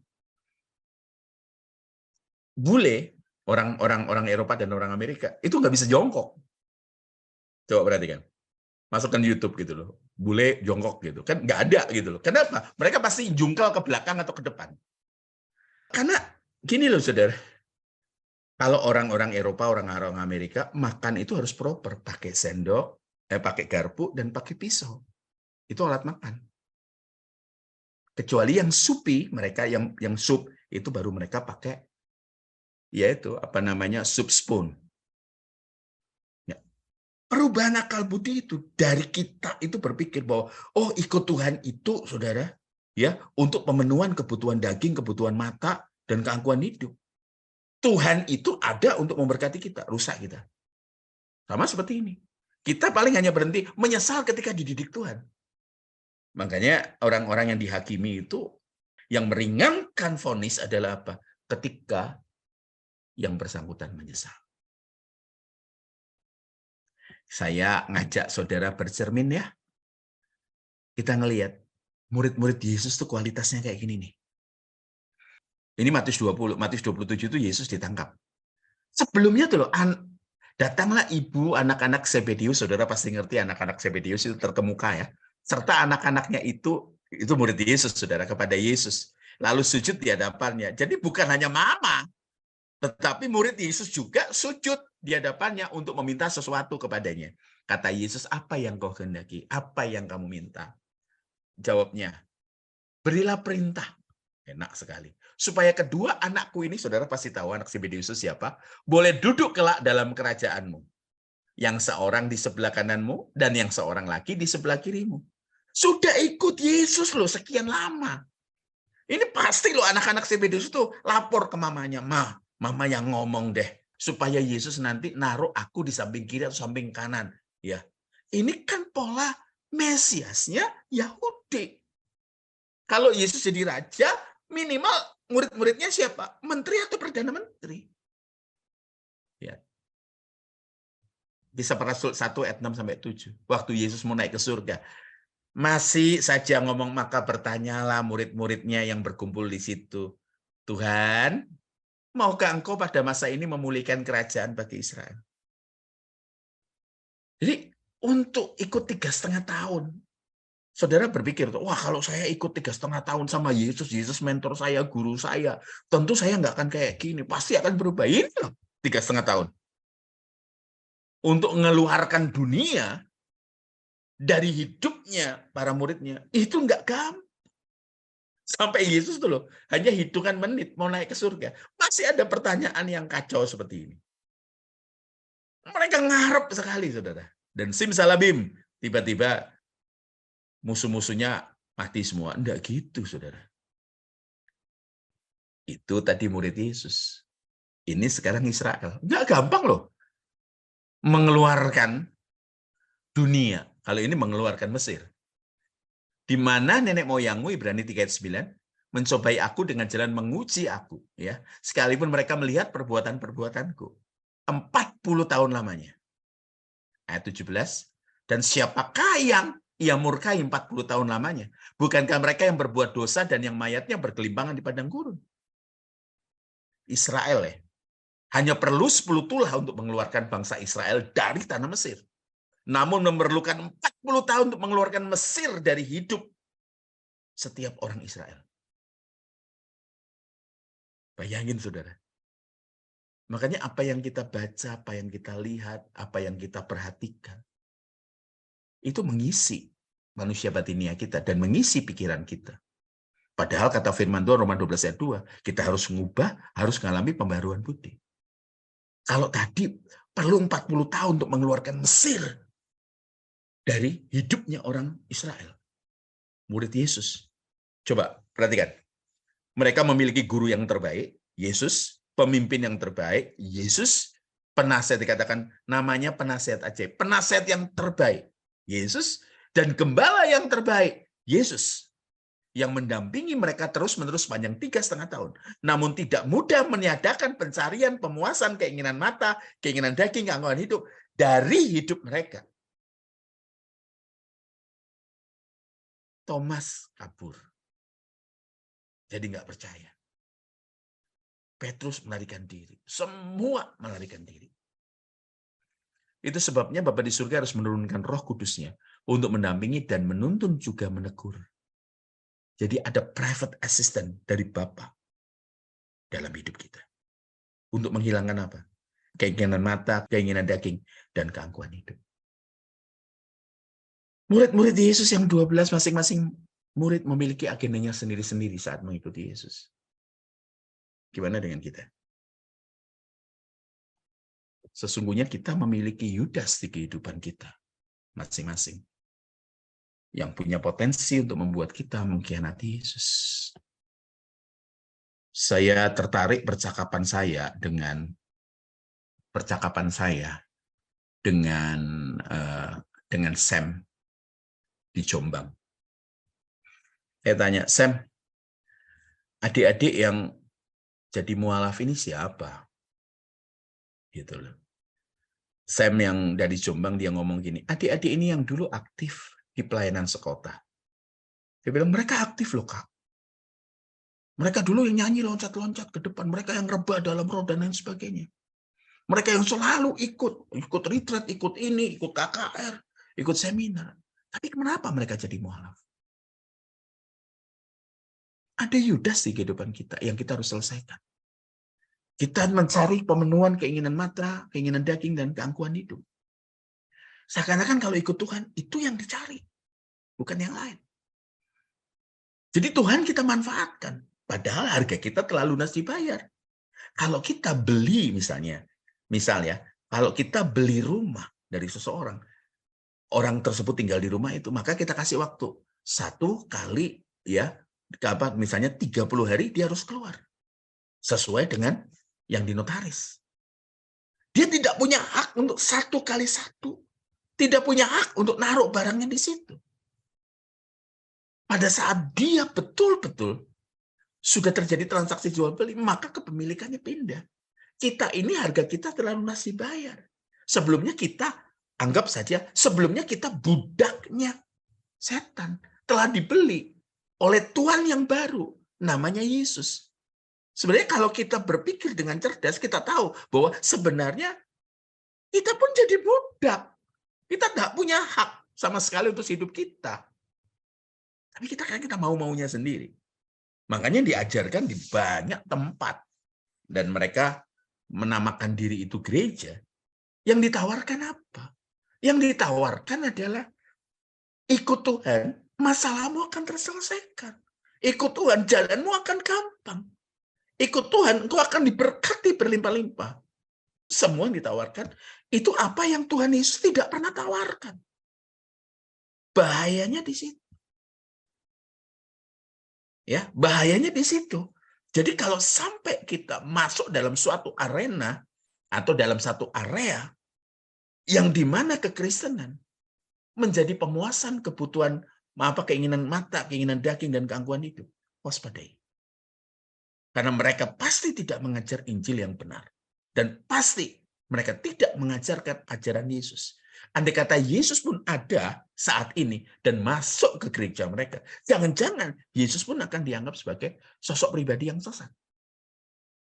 Bule, orang Eropa dan orang Amerika, itu nggak bisa jongkok. Coba perhatikan. Masukkan YouTube gitu loh. Bule jongkok gitu. Kan nggak ada gitu loh. Kenapa? Mereka pasti jungkel ke belakang atau ke depan. Karena gini loh, saudara. Kalau orang-orang Eropa, orang-orang Amerika, makan itu harus proper. Pakai sendok, pakai garpu, dan pakai pisau. Itu alat makan. Kecuali yang supi, mereka yang sup, itu baru mereka pakai, yaitu apa namanya, soup spoon. Ya. Perubahan akal budi itu dari kita itu berpikir bahwa oh ikut Tuhan itu, saudara, ya, untuk pemenuhan kebutuhan daging, kebutuhan mata, dan keangkuhan hidup. Tuhan itu ada untuk memberkati kita, rusak kita. Sama seperti ini. Kita paling hanya berhenti menyesal ketika dididik Tuhan. Makanya orang-orang yang dihakimi itu, yang meringankan vonis adalah apa? Ketika yang bersangkutan menyesal. Saya ngajak saudara bercermin ya. Kita ngelihat murid-murid Yesus tuh kualitasnya kayak gini nih. Ini Matius 20, Matius 27 itu Yesus ditangkap. Sebelumnya tuh loh, datanglah ibu anak-anak Zebedeus, saudara pasti ngerti anak-anak Zebedeus itu terkemuka ya. Serta anak-anaknya itu murid Yesus, saudara, kepada Yesus. Lalu sujud di hadapannya. Jadi bukan hanya mama, tetapi murid Yesus juga sujud di hadapannya untuk meminta sesuatu kepadanya. Kata Yesus, apa yang kau kehendaki? Apa yang kamu minta? Jawabnya, berilah perintah. Enak sekali. Supaya kedua anakku ini, saudara pasti tahu anak Zebedeus siapa, boleh duduk kelak dalam kerajaanmu. Yang seorang di sebelah kananmu, dan yang seorang lagi di sebelah kirimu. Sudah ikut Yesus loh sekian lama. Ini pasti loh anak-anak Zebedeus itu lapor ke mamanya, mama yang ngomong deh, supaya Yesus nanti naruh aku di samping kiri atau samping kanan. Ya, ini kan pola Mesiasnya Yahudi. Kalau Yesus jadi raja, minimal murid-muridnya siapa? Menteri atau Perdana Menteri. Ya. Kisah Para Rasul 1 ayat 6-7. Waktu Yesus mau naik ke surga. Masih saja ngomong, maka bertanyalah murid-muridnya yang berkumpul di situ. Tuhan, maukah engkau pada masa ini memulihkan kerajaan bagi Israel? Jadi untuk ikut 3,5 tahun, saudara berpikir, wah kalau saya ikut 3,5 tahun sama Yesus, Yesus mentor saya, guru saya, tentu saya nggak akan kayak gini, pasti akan berubah. Ini loh, 3,5 tahun. Untuk mengeluarkan dunia dari hidupnya para muridnya, itu nggak gampang. Sampai Yesus tuh loh, hanya hitungan menit mau naik ke surga. Masih ada pertanyaan yang kacau seperti ini. Mereka ngarep sekali, saudara. Dan simsalabim, tiba-tiba musuh-musuhnya mati semua. Enggak gitu, saudara. Itu tadi murid Yesus. Ini sekarang Israel. Enggak gampang loh mengeluarkan dunia. Kalau ini mengeluarkan Mesir. Di mana nenek moyangmu, Ibrani 3 ayat 9, mencobai aku dengan jalan menguji aku. Ya, sekalipun mereka melihat perbuatan-perbuatanku. 40 tahun lamanya. Ayat 17. Dan siapakah yang ia murkai 40 tahun lamanya? Bukankah mereka yang berbuat dosa dan yang mayatnya bergelimpangan di padang gurun? Israel ya. Hanya perlu 10 tulah untuk mengeluarkan bangsa Israel dari tanah Mesir. Namun memerlukan 40 tahun untuk mengeluarkan Mesir dari hidup setiap orang Israel. Bayangin, saudara. Makanya apa yang kita baca, apa yang kita lihat, apa yang kita perhatikan, itu mengisi manusia batinia kita dan mengisi pikiran kita. Padahal kata firman Tuhan Roma 12 ayat 2, kita harus mengubah, harus mengalami pembaruan budi. Kalau tadi perlu 40 tahun untuk mengeluarkan Mesir dari hidupnya orang Israel, murid Yesus. Coba perhatikan. Mereka memiliki guru yang terbaik, Yesus, pemimpin yang terbaik, Yesus, penasihat, dikatakan namanya penasihat ajaib, penasihat yang terbaik, Yesus, dan gembala yang terbaik, Yesus, yang mendampingi mereka terus-menerus sepanjang 3,5 tahun. Namun tidak mudah meniadakan pencarian, pemuasan keinginan mata, keinginan daging, keangkuhan hidup dari hidup mereka. Thomas kabur. Jadi nggak percaya. Petrus melarikan diri. Semua melarikan diri. Itu sebabnya Bapa di surga harus menurunkan Roh Kudus-Nya untuk mendampingi dan menuntun juga menegur. Jadi ada private assistant dari Bapa dalam hidup kita. Untuk menghilangkan apa? Keinginan mata, keinginan daging, dan keangkuhan hidup. Murid-murid Yesus yang 12 masing-masing murid memiliki agendanya sendiri-sendiri saat mengikuti Yesus. Gimana dengan kita? Sesungguhnya kita memiliki Yudas di kehidupan kita masing-masing yang punya potensi untuk membuat kita mengkhianati Yesus. Saya tertarik percakapan saya dengan Sam di Jombang. Saya tanya, Sam, adik-adik yang jadi mualaf ini siapa? Gitu loh. Sam yang dari Jombang, dia ngomong gini, adik-adik ini yang dulu aktif di pelayanan sekota. Dia bilang, mereka aktif loh, Kak. Mereka dulu yang nyanyi loncat-loncat ke depan, mereka yang rebah dalam roh dan lain sebagainya. Mereka yang selalu ikut retreat, ikut ini, ikut KKR, ikut seminar. Tapi kenapa mereka jadi mualaf? Ada Yudas di kehidupan kita yang kita harus selesaikan. Kita mencari pemenuhan keinginan mata, keinginan daging, dan keangkuhan hidup. Seakan-akan kalau ikut Tuhan, itu yang dicari. Bukan yang lain. Jadi Tuhan kita manfaatkan. Padahal harga kita telah lunas dibayar. Kalau kita beli misalnya, kalau kita beli rumah dari seseorang, orang tersebut tinggal di rumah itu, maka kita kasih waktu 1 kali, ya, misalnya 30 hari dia harus keluar. Sesuai dengan yang dinotaris. Dia tidak punya hak untuk 1 kali 1. Tidak punya hak untuk naruh barangnya di situ. Pada saat dia betul-betul sudah terjadi transaksi jual beli, maka kepemilikannya pindah. Kita ini harga kita telah lunas dibayar. Sebelumnya kita, anggap saja, sebelumnya kita budaknya setan. Telah dibeli oleh Tuhan yang baru, namanya Yesus. Sebenarnya kalau kita berpikir dengan cerdas, kita tahu bahwa sebenarnya kita pun jadi budak. Kita nggak punya hak sama sekali untuk hidup kita. Tapi kita mau-maunya sendiri. Makanya diajarkan di banyak tempat. Dan mereka menamakan diri itu gereja. Yang ditawarkan apa? Yang ditawarkan adalah ikut Tuhan, masalahmu akan terselesaikan. Ikut Tuhan, jalanmu akan gampang. Ikut Tuhan, engkau akan diberkati berlimpah-limpah. Semua yang ditawarkan, itu apa yang Tuhan Yesus tidak pernah tawarkan. Bahayanya di situ. Ya, bahayanya di situ. Jadi kalau sampai kita masuk dalam suatu arena atau dalam satu area yang di mana kekristenan menjadi pemuasan kebutuhan, keinginan mata, keinginan daging, dan keangkuhan hidup, waspadai. Karena mereka pasti tidak mengajar Injil yang benar. Dan pasti mereka tidak mengajarkan ajaran Yesus. Andai kata Yesus pun ada saat ini dan masuk ke gereja mereka, jangan-jangan Yesus pun akan dianggap sebagai sosok pribadi yang sesat.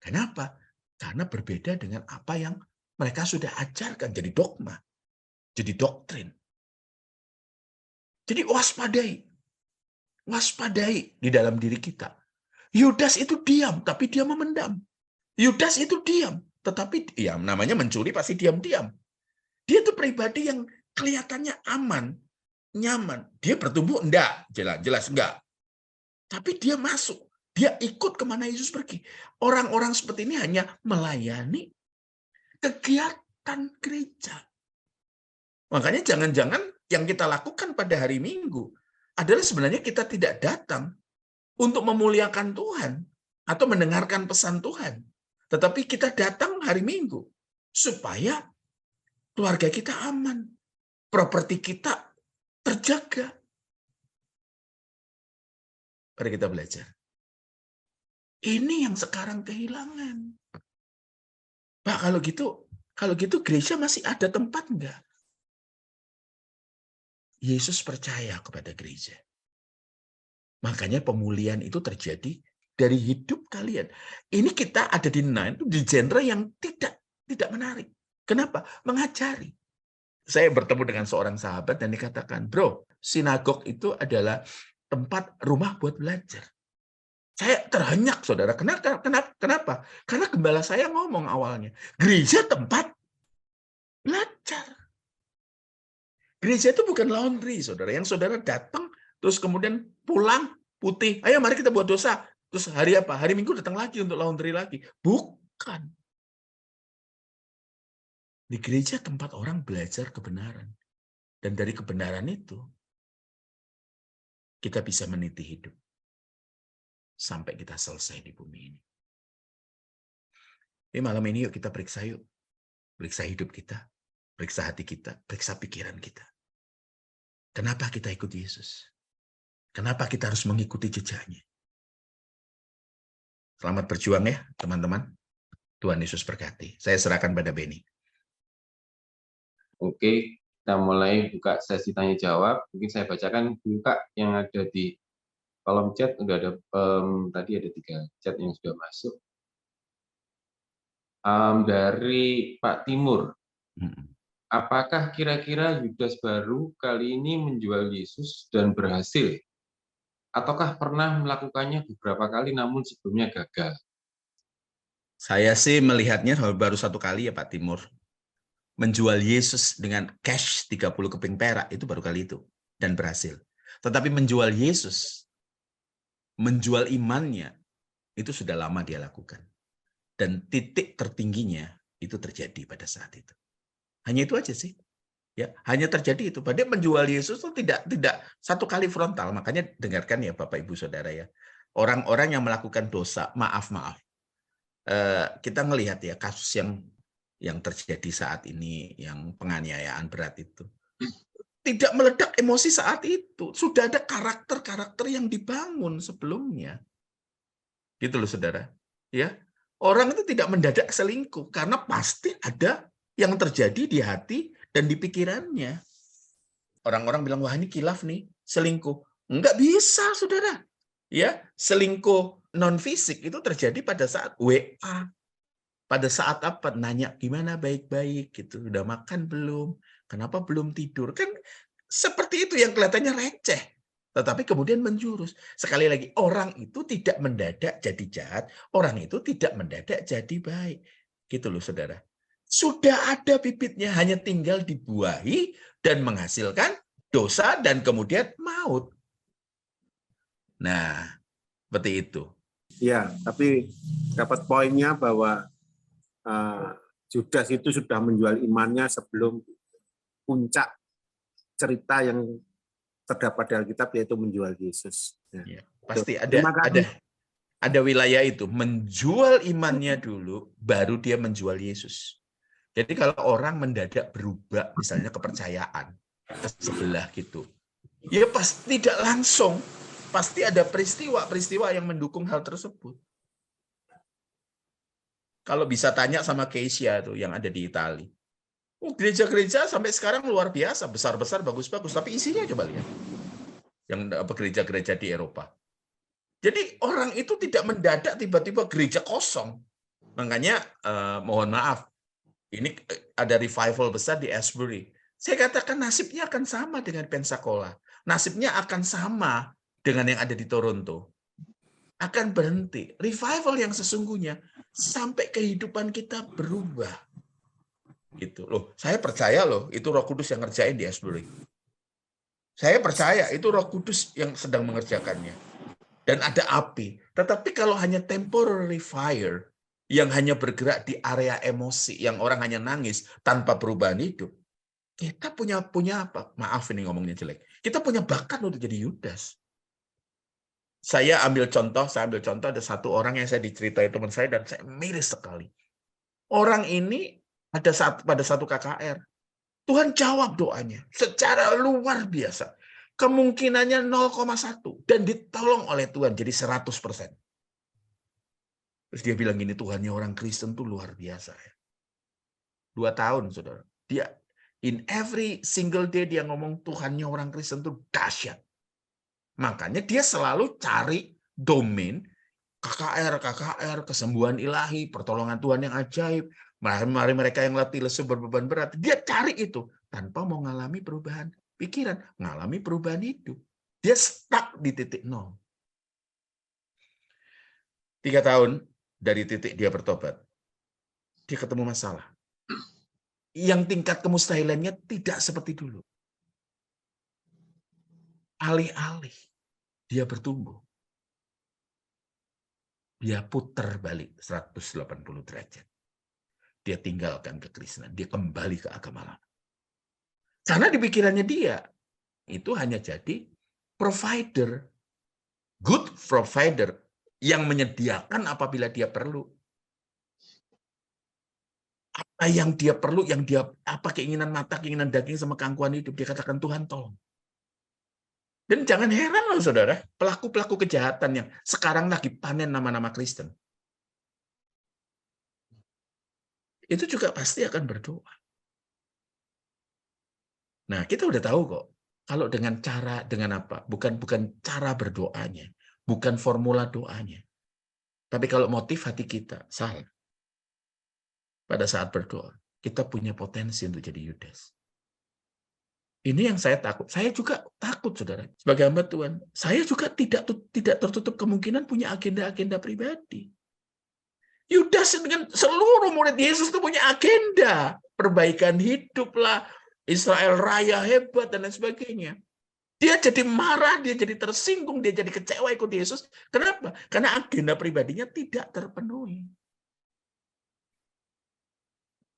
Kenapa? Karena berbeda dengan apa yang mereka sudah ajarkan, jadi dogma, jadi doktrin. Jadi waspadai di dalam diri kita. Yudas itu diam, tapi dia memendam. Yudas itu diam, tetapi ya namanya mencuri pasti diam-diam. Dia itu pribadi yang kelihatannya aman, nyaman. Dia bertumbuh? Enggak. Jelas enggak. Tapi dia masuk. Dia ikut kemana Yesus pergi. Orang-orang seperti ini hanya melayani kegiatan gereja. Makanya jangan-jangan yang kita lakukan pada hari Minggu adalah sebenarnya kita tidak datang untuk memuliakan Tuhan atau mendengarkan pesan Tuhan. Tetapi kita datang hari Minggu supaya keluarga kita aman, properti kita terjaga. Mari kita belajar. Ini yang sekarang kehilangan. Pak, kalau gitu gereja masih ada tempat enggak? Yesus percaya kepada gereja. Makanya pemulihan itu terjadi dari hidup kalian. Ini kita ada di genre yang tidak menarik. Kenapa? Mengajari. Saya bertemu dengan seorang sahabat dan dikatakan, bro, sinagog itu adalah tempat rumah buat belajar. Saya terhenyak, saudara. Kenapa? Karena gembala saya ngomong awalnya, gereja tempat belajar. Gereja itu bukan laundry, saudara. Yang saudara datang, terus kemudian pulang, putih. Ayo mari kita buat dosa. Terus hari apa? Hari Minggu datang lagi untuk laundry lagi. Bukan. Di gereja tempat orang belajar kebenaran. Dan dari kebenaran itu, kita bisa meniti hidup. Sampai kita selesai di bumi ini. Jadi malam ini yuk kita periksa yuk. Periksa hidup kita. Periksa hati kita. Periksa pikiran kita. Kenapa kita ikut Yesus? Kenapa kita harus mengikuti jejaknya? Selamat berjuang ya, teman-teman. Tuhan Yesus berkati. Saya serahkan pada Benny. Oke, kita mulai buka sesi tanya jawab. Mungkin saya bacakan dulu Kak yang ada di kolom chat. Udah ada tadi ada 3 chat yang sudah masuk. Dari Pak Timur. Apakah kira-kira Yudas baru kali ini menjual Yesus dan berhasil? Ataukah pernah melakukannya beberapa kali namun sebelumnya gagal? Saya sih melihatnya baru 1 kali ya Pak Timur. Menjual Yesus dengan cash 30 keping perak itu baru kali itu dan berhasil. Tetapi menjual Yesus, menjual imannya itu sudah lama dia lakukan. Dan titik tertingginya itu terjadi pada saat itu. Hanya itu aja sih. Ya, hanya terjadi itu. Dia menjual Yesus itu tidak 1 kali frontal. Makanya dengarkan ya Bapak Ibu Saudara ya. Orang-orang yang melakukan dosa, maaf. Kita ngelihat ya kasus yang terjadi saat ini, yang penganiayaan berat itu. Tidak meledak emosi saat itu. Sudah ada karakter-karakter yang dibangun sebelumnya. Gitu loh Saudara. Ya. Orang itu tidak mendadak selingkuh karena pasti ada yang terjadi di hati dan di pikirannya. Orang-orang bilang, wah ini kilaf nih, selingkuh. Enggak bisa, Saudara. Ya, selingkuh non fisik itu terjadi pada saat WA. Pada saat apa? Nanya gimana baik-baik gitu. Udah makan belum? Kenapa belum tidur? Kan seperti itu yang kelihatannya receh. Tetapi kemudian menjurus. Sekali lagi, orang itu tidak mendadak jadi jahat. Orang itu tidak mendadak jadi baik. Gitu loh, Saudara. Sudah ada bibitnya, hanya tinggal dibuahi dan menghasilkan dosa dan kemudian maut. Nah, seperti itu. Ya, tapi dapat poinnya bahwa Judas itu sudah menjual imannya sebelum puncak cerita yang terdapat di Alkitab, yaitu menjual Yesus. Ya, pasti ada wilayah itu, menjual imannya dulu, baru dia menjual Yesus. Jadi kalau orang mendadak berubah, misalnya kepercayaan ke sebelah gitu, ya pasti tidak langsung, pasti ada peristiwa yang mendukung hal tersebut. Kalau bisa tanya sama Keisha tuh yang ada di Italia. Gereja-gereja sampai sekarang luar biasa, besar-besar, bagus-bagus, tapi isinya coba lihat. Yang gereja-gereja di Eropa. Jadi orang itu tidak mendadak tiba-tiba gereja kosong. Makanya mohon maaf, ini ada revival besar di Asbury. Saya katakan nasibnya akan sama dengan Pensacola. Nasibnya akan sama dengan yang ada di Toronto. Akan berhenti. Revival yang sesungguhnya sampai kehidupan kita berubah. Gitu loh. Saya percaya loh, itu Roh Kudus yang ngerjain di Asbury. Saya percaya itu Roh Kudus yang sedang mengerjakannya. Dan ada api. Tetapi kalau hanya temporary fire, yang hanya bergerak di area emosi, yang orang hanya nangis tanpa perubahan hidup, kita punya apa? Maaf ini ngomongnya jelek. Kita punya bakat untuk jadi Yudas. Saya ambil contoh ada satu orang yang saya diceritai teman saya dan saya miris sekali. Orang ini pada satu KKR, Tuhan jawab doanya secara luar biasa. Kemungkinannya 0,1 dan ditolong oleh Tuhan jadi 100%. Terus dia bilang gini, Tuhannya orang Kristen tuh luar biasa ya. 2 tahun, saudara. Dia in every single day dia ngomong Tuhannya orang Kristen tuh dahsyat. Makanya dia selalu cari domain KKR, kesembuhan ilahi, pertolongan Tuhan yang ajaib. Mari mereka yang letih lesu berbeban berat. Dia cari itu tanpa mau mengalami perubahan pikiran, mengalami perubahan hidup. Dia stuck di titik 0. 3 tahun dari titik dia bertobat, dia ketemu masalah. Yang tingkat kemustahilannya tidak seperti dulu. Alih-alih dia bertumbuh, dia putar balik 180 derajat. Dia tinggalkan kekristenan, dia kembali ke agama lama. Karena di pikirannya dia, itu hanya jadi provider, good provider, yang menyediakan apabila dia perlu. Apa yang dia perlu, keinginan mata, keinginan daging sama keangkuhan hidup, dia katakan Tuhan tolong. Dan jangan heran loh saudara, pelaku-pelaku kejahatan yang sekarang lagi panen nama-nama Kristen. Itu juga pasti akan berdoa. Nah, kita udah tahu kok, kalau dengan apa? Bukan cara berdoanya, bukan formula doanya. Tapi kalau motif hati kita salah. Pada saat berdoa, kita punya potensi untuk jadi Yudas. Ini yang saya takut. Saya juga takut, saudara. Sebagai hamba Tuhan, saya juga tidak tertutup kemungkinan punya agenda-agenda pribadi. Yudas dengan seluruh murid Yesus itu punya agenda. Perbaikan hidup lah, Israel raya hebat, dan lain sebagainya. Dia jadi marah, dia jadi tersinggung, dia jadi kecewa ikut Yesus. Kenapa? Karena agenda pribadinya tidak terpenuhi.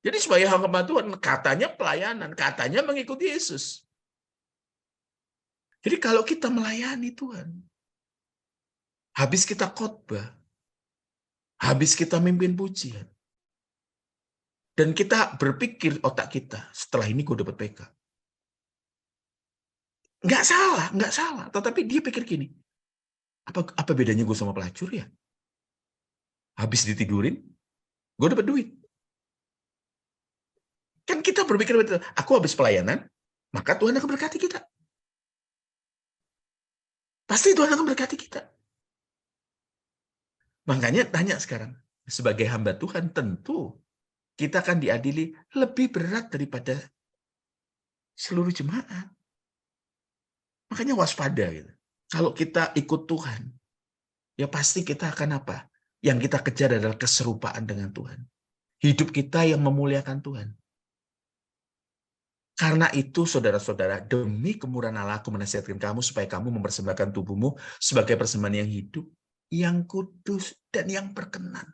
Jadi sebagai hamba Tuhan, katanya pelayanan, katanya mengikuti Yesus. Jadi kalau kita melayani Tuhan, habis kita khotbah, habis kita mimpin pujian, dan kita berpikir otak kita, setelah ini gue dapat PK. Nggak salah. Tetapi dia pikir gini, apa bedanya gue sama pelacur ya? Habis ditidurin, gue dapat duit. Kan kita berpikir betul, aku habis pelayanan, maka Tuhan akan berkati kita. Pasti Tuhan akan berkati kita. Makanya tanya sekarang, sebagai hamba Tuhan tentu kita akan diadili lebih berat daripada seluruh jemaat. Makanya waspada gitu. Kalau kita ikut Tuhan, ya pasti kita akan apa? Yang kita kejar adalah keserupaan dengan Tuhan. Hidup kita yang memuliakan Tuhan. Karena itu, saudara-saudara, demi kemurahan Allah, aku menasihatkan kamu supaya kamu mempersembahkan tubuhmu sebagai persembahan yang hidup, yang kudus, dan yang berkenan.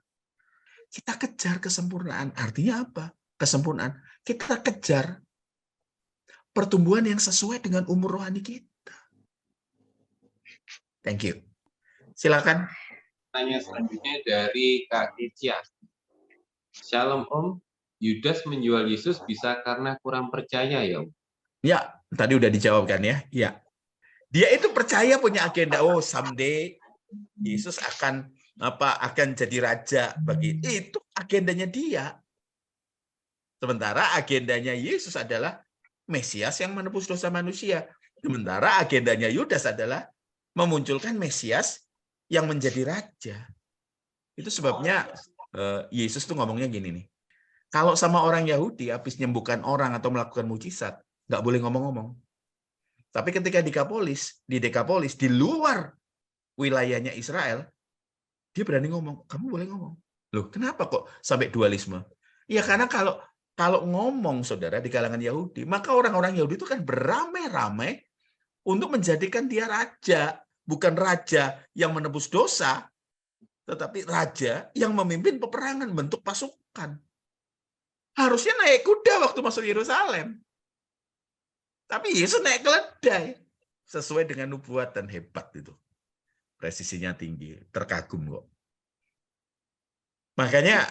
Kita kejar kesempurnaan. Artinya apa? Kesempurnaan. Kita kejar pertumbuhan yang sesuai dengan umur rohani kita. Thank you. Silakan. Tanya selanjutnya dari Kak Kicia. Shalom Om. Yudas menjual Yesus bisa karena kurang percaya ya? Ya, tadi udah dijawab kan ya? Ya. Dia itu percaya punya agenda. Oh, someday Yesus akan jadi raja bagi itu agendanya dia. Sementara agendanya Yesus adalah Mesias yang menebus dosa manusia. Sementara agendanya Yudas adalah memunculkan Mesias yang menjadi raja. Itu sebabnya Yesus tuh ngomongnya gini nih. Kalau sama orang Yahudi, habis menyembuhkan orang atau melakukan mujizat, nggak boleh ngomong-ngomong. Tapi ketika di Dekapolis, di luar wilayahnya Israel, dia berani ngomong. Kamu boleh ngomong. Loh, kenapa kok sampai dualisme? Ya karena kalau ngomong, saudara, di kalangan Yahudi, maka orang-orang Yahudi itu kan beramai-ramai untuk menjadikan dia raja, bukan raja yang menebus dosa, tetapi raja yang memimpin peperangan, bentuk pasukan. Harusnya naik kuda waktu masuk Yerusalem. Tapi Yesus naik keledai. Sesuai dengan nubuatan, hebat itu. Presisinya tinggi, terkagum kok. Makanya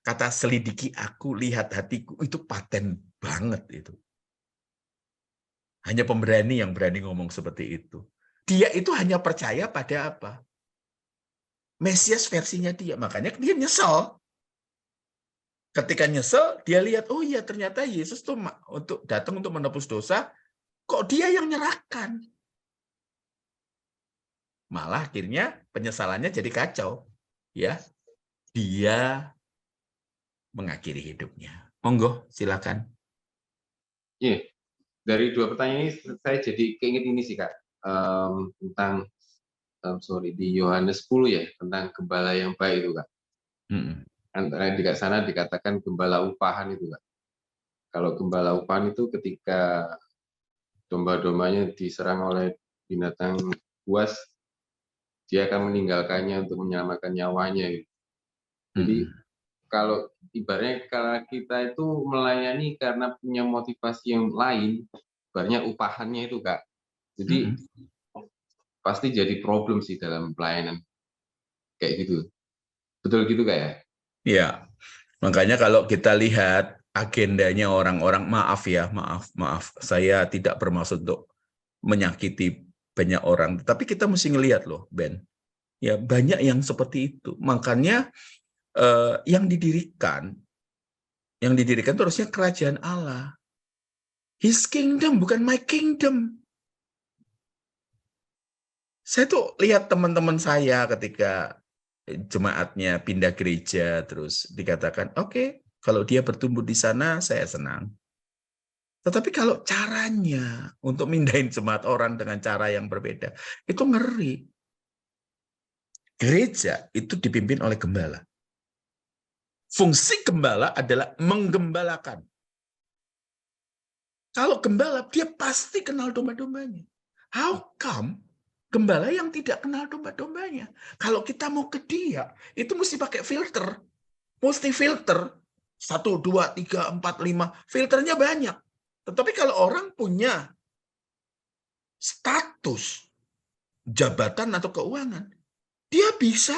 kata selidiki aku, lihat hatiku, itu paten banget itu. Hanya pemberani yang berani ngomong seperti itu. Dia itu hanya percaya pada apa? Mesias versinya dia. Makanya dia nyesel. Ketika nyesel, dia lihat, oh iya ternyata Yesus tuh untuk datang untuk menebus dosa, kok dia yang nyerahkan. Malah akhirnya penyesalannya jadi kacau. Ya, dia mengakhiri hidupnya. Monggo, silakan. Iya, dari dua pertanyaan ini saya jadi keinget ini sih Kak, tentang di Yohanes 10 ya, tentang gembala yang baik itu Kak. Antara di sana dikatakan gembala upahan itu Kak. Kalau gembala upahan itu ketika domba-dombanya diserang oleh binatang buas, dia akan meninggalkannya untuk menyelamatkan nyawanya. Gitu. Jadi kalau ibaratnya kalau kita itu melayani karena punya motivasi yang lain, banyak upahannya itu Kak. Jadi pasti jadi problem sih dalam pelayanan kayak gitu. Betul gitu Kak ya? Iya. Makanya kalau kita lihat agendanya orang-orang, maaf ya, maaf. Saya tidak bermaksud untuk menyakiti banyak orang, tapi kita mesti ngelihat loh, Ben. Ya, banyak yang seperti itu. Makanya yang didirikan itu harusnya kerajaan Allah. His kingdom, bukan my kingdom. Saya tuh lihat teman-teman saya ketika jemaatnya pindah gereja, terus dikatakan, oke, kalau dia bertumbuh di sana, saya senang. Tetapi kalau caranya untuk mindahin jemaat orang dengan cara yang berbeda, itu ngeri. Gereja itu dipimpin oleh gembala. Fungsi gembala adalah menggembalakan. Kalau gembala, dia pasti kenal domba-dombanya. How come gembala yang tidak kenal domba-dombanya? Kalau kita mau ke dia, itu mesti pakai filter. Mesti filter. 1, 2, 3, 4, 5. Filternya banyak. Tetapi kalau orang punya status, jabatan atau keuangan, dia bisa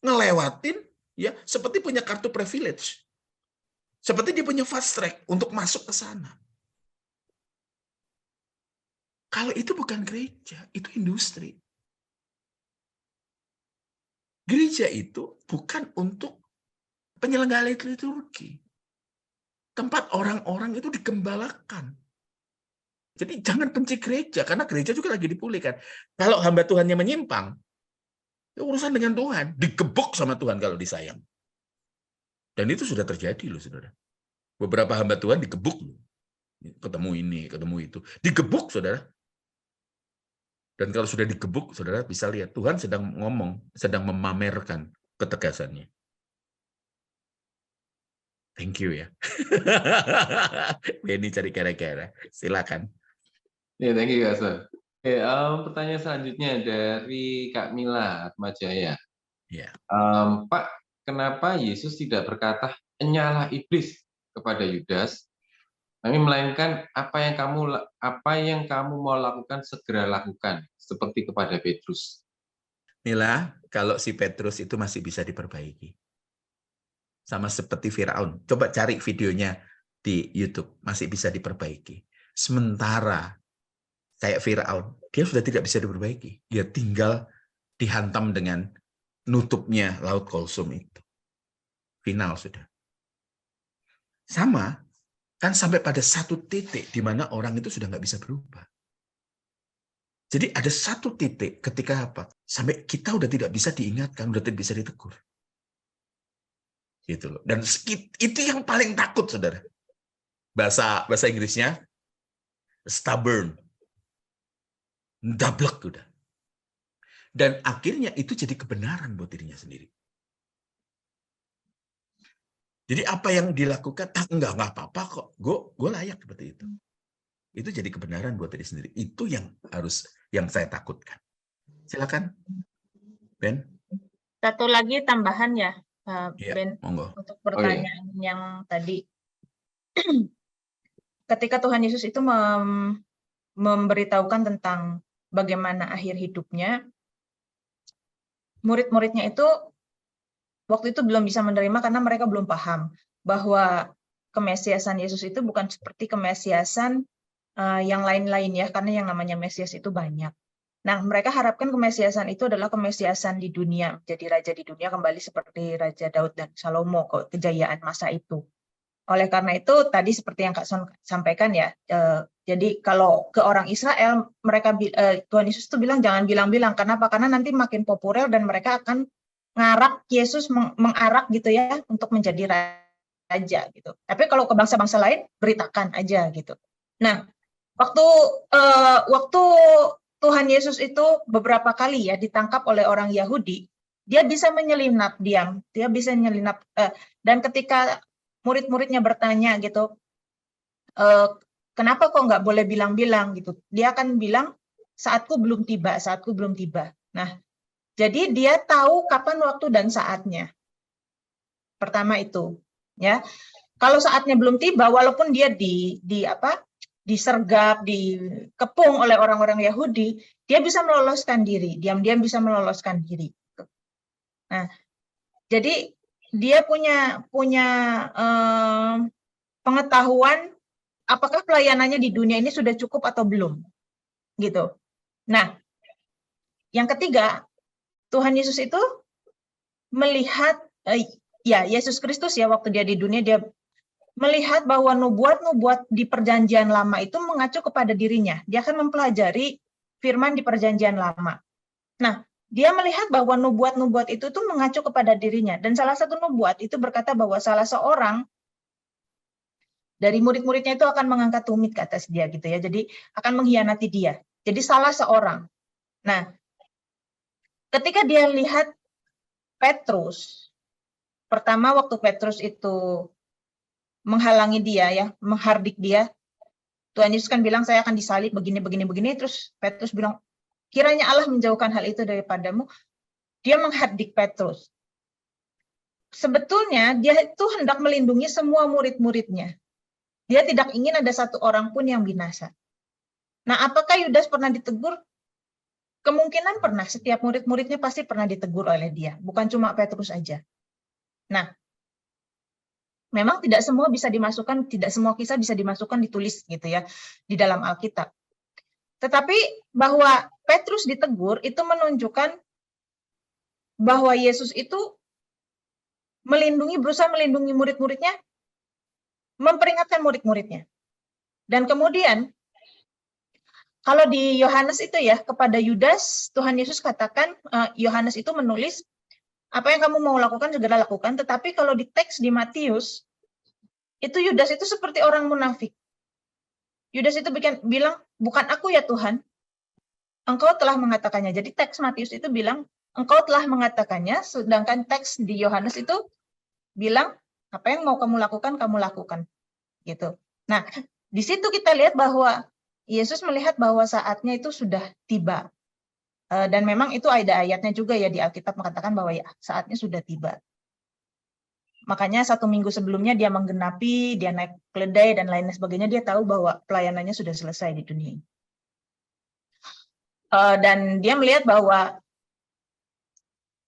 ngelewatin, ya, seperti punya kartu privilege. Seperti dia punya fast track untuk masuk ke sana. Kalau itu bukan gereja, itu industri. Gereja itu bukan untuk penyelenggara liturgi. Tempat orang-orang itu digembalakan. Jadi jangan benci gereja, karena gereja juga lagi dipulihkan. Kalau hamba Tuhannya menyimpang, itu urusan dengan Tuhan. Digebuk sama Tuhan kalau disayang. Dan itu sudah terjadi loh, saudara. Beberapa hamba Tuhan digebuk loh. Ketemu ini, ketemu itu. Digebuk, saudara. Dan kalau sudah digebuk, saudara bisa lihat Tuhan sedang ngomong, sedang memamerkan ketegasannya. Thank you ya. Benny cari gara-gara. Silakan. Ya, thank you Kak Son. Pertanyaan selanjutnya dari Kak Mila Atmajaya. Ya. Pak, kenapa Yesus tidak berkata enyalah iblis kepada Yudas, tapi melainkan apa yang kamu mau lakukan segera lakukan, seperti kepada Petrus. Mila, kalau si Petrus itu masih bisa diperbaiki. Sama seperti Firaun. Coba cari videonya di YouTube, masih bisa diperbaiki. Sementara kayak Firaun, dia sudah tidak bisa diperbaiki. Dia tinggal dihantam dengan nutupnya Laut Kulsum itu. Final sudah. Sama, kan sampai pada satu titik di mana orang itu sudah nggak bisa berubah. Jadi ada satu titik ketika apa? Sampai kita udah tidak bisa diingatkan, udah tidak bisa ditegur. Gitu loh. Dan itu yang paling takut, saudara. Bahasa Inggrisnya stubborn. Dablek udah. Dan akhirnya itu jadi kebenaran buat dirinya sendiri. Jadi apa yang dilakukan, enggak apa-apa kok. Gue layak seperti itu. itu jadi kebenaran buat diri sendiri. Itu yang saya takutkan. Silakan, Ben. Satu lagi tambahan ya, Ya, Ben, monggo. untuk pertanyaan yang tadi. Ketika Tuhan Yesus itu memberitahukan tentang bagaimana akhir hidupnya, murid-muridnya itu waktu itu belum bisa menerima karena mereka belum paham bahwa kemesiasan Yesus itu bukan seperti kemesiasan yang lain-lain ya, karena yang namanya Mesias itu banyak. Nah, mereka harapkan kemesiasan itu adalah kemesiasan di dunia, jadi raja di dunia kembali seperti Raja Daud dan Salomo, kejayaan masa itu. Oleh karena itu, tadi seperti yang Kak Son sampaikan ya, jadi kalau ke orang Israel, Tuhan Yesus itu bilang jangan bilang-bilang. Kenapa? Karena nanti makin populer dan mereka akan ngarak Yesus, mengarak gitu ya, untuk menjadi raja gitu. Tapi kalau ke bangsa-bangsa lain, beritakan aja gitu. Nah, waktu Tuhan Yesus itu beberapa kali ya ditangkap oleh orang Yahudi, dia bisa menyelinap diam, dia bisa menyelinap, dan ketika murid-muridnya bertanya gitu, kenapa kok nggak boleh bilang-bilang gitu, dia akan bilang saatku belum tiba, saatku belum tiba. Nah, jadi dia tahu kapan waktu dan saatnya. Pertama itu, ya. Kalau saatnya belum tiba, walaupun dia disergap, dikepung oleh orang-orang Yahudi, dia bisa meloloskan diri, diam-diam bisa meloloskan diri. Nah, jadi dia punya pengetahuan apakah pelayanannya di dunia ini sudah cukup atau belum, gitu. Nah, yang ketiga, Tuhan Yesus itu melihat, ya Yesus Kristus ya waktu dia di dunia dia melihat bahwa nubuat-nubuat di perjanjian lama itu mengacu kepada dirinya. Dia akan mempelajari firman di perjanjian lama. Nah, dia melihat bahwa nubuat-nubuat itu tuh mengacu kepada dirinya. Dan salah satu nubuat itu berkata bahwa salah seorang dari murid-muridnya itu akan mengangkat tumit ke atas dia gitu ya. Jadi akan mengkhianati dia. Jadi salah seorang. Nah, ketika dia lihat Petrus, pertama waktu Petrus itu menghalangi dia ya, menghardik dia. Tuhan Yesus kan bilang saya akan disalib begini. Terus Petrus bilang, kiranya Allah menjauhkan hal itu daripadamu. Dia menghardik Petrus. Sebetulnya dia itu hendak melindungi semua murid-muridnya. Dia tidak ingin ada satu orang pun yang binasa. Nah, apakah Yudas pernah ditegur? Kemungkinan pernah. Setiap murid-muridnya pasti pernah ditegur oleh dia. Bukan cuma Petrus saja. Nah, memang tidak semua bisa dimasukkan, tidak semua kisah bisa dimasukkan ditulis gitu ya di dalam Alkitab. Tetapi bahwa Petrus ditegur itu menunjukkan bahwa Yesus itu berusaha melindungi murid-muridnya, memperingatkan murid-muridnya. Dan kemudian kalau di Yohanes itu ya kepada Yudas, Tuhan Yesus katakan, Yohanes itu menulis, apa yang kamu mau lakukan segera lakukan. Tetapi kalau di teks di Matius, itu Yudas itu seperti orang munafik. Yudas itu bilang, bukan aku ya Tuhan, engkau telah mengatakannya. Jadi teks Matius itu bilang, engkau telah mengatakannya, sedangkan teks di Yohanes itu bilang, apa yang mau kamu lakukan. Gitu. Nah, di situ kita lihat bahwa Yesus melihat bahwa saatnya itu sudah tiba. Dan memang itu ada ayatnya juga ya di Alkitab mengatakan bahwa ya saatnya sudah tiba. Makanya 1 minggu sebelumnya dia menggenapi, dia naik keledai dan lain sebagainya, dia tahu bahwa pelayanannya sudah selesai di dunia ini. Dan dia melihat bahwa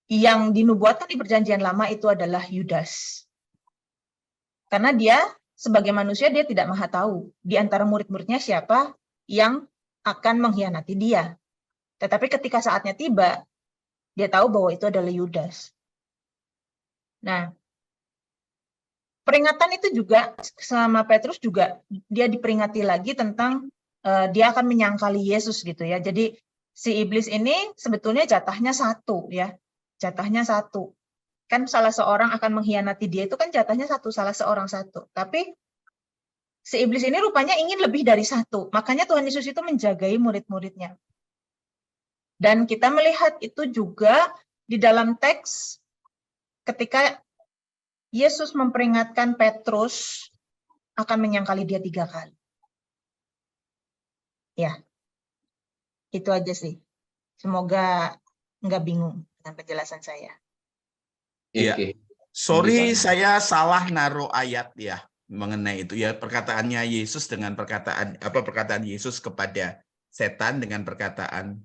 yang dinubuatkan di perjanjian lama itu adalah Yudas. Karena dia sebagai manusia dia tidak maha tahu di antara murid-muridnya siapa yang akan mengkhianati dia. Tetapi ketika saatnya tiba, dia tahu bahwa itu adalah Yudas. Nah, peringatan itu juga sama Petrus juga dia diperingati lagi tentang dia akan menyangkali Yesus gitu ya. Jadi si iblis ini sebetulnya jatahnya satu ya. Jatahnya satu. Kan salah seorang akan mengkhianati dia itu kan jatahnya satu, salah seorang satu. Tapi si iblis ini rupanya ingin lebih dari satu. Makanya Tuhan Yesus itu menjagai murid-muridnya. Dan kita melihat itu juga di dalam teks ketika Yesus memperingatkan Petrus akan menyangkali dia 3 kali. Ya, itu aja sih. Semoga nggak bingung dengan penjelasan saya. Iya. Oke. Sorry, Pak. saya salah naruh ayat ya mengenai itu ya, perkataannya Yesus dengan perkataan Yesus kepada setan dengan perkataan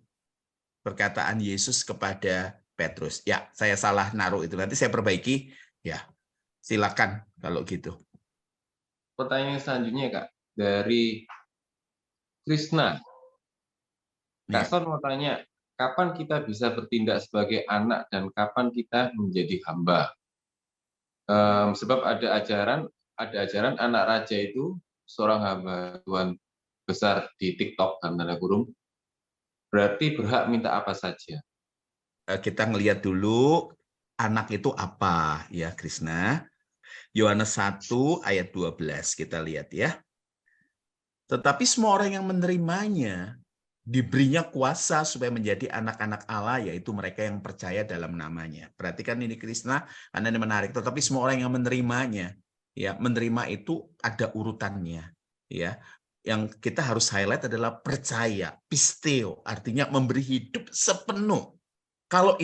Yesus kepada Petrus. Ya, saya salah naruh itu. Nanti saya perbaiki. Ya, silakan kalau gitu. Pertanyaan selanjutnya, Kak, dari Krishna. Kak Ya. Son mau tanya, kapan kita bisa bertindak sebagai anak dan kapan kita menjadi hamba? Sebab ada ajaran anak raja itu seorang hamba Tuhan besar di TikTok dalam tanda kurung, berarti berhak minta apa saja. Kita ngelihat dulu anak itu apa ya, Krishna. Yohanes 1 ayat 12 kita lihat ya. Tetapi semua orang yang menerimanya diberinya kuasa supaya menjadi anak-anak Allah, yaitu mereka yang percaya dalam namanya. Perhatikan ini Krishna, Anda ini menarik. Tetapi semua orang yang menerimanya, ya, menerima itu ada urutannya, ya. Yang kita harus highlight adalah percaya, pisteo, artinya memberi hidup sepenuh. Kalau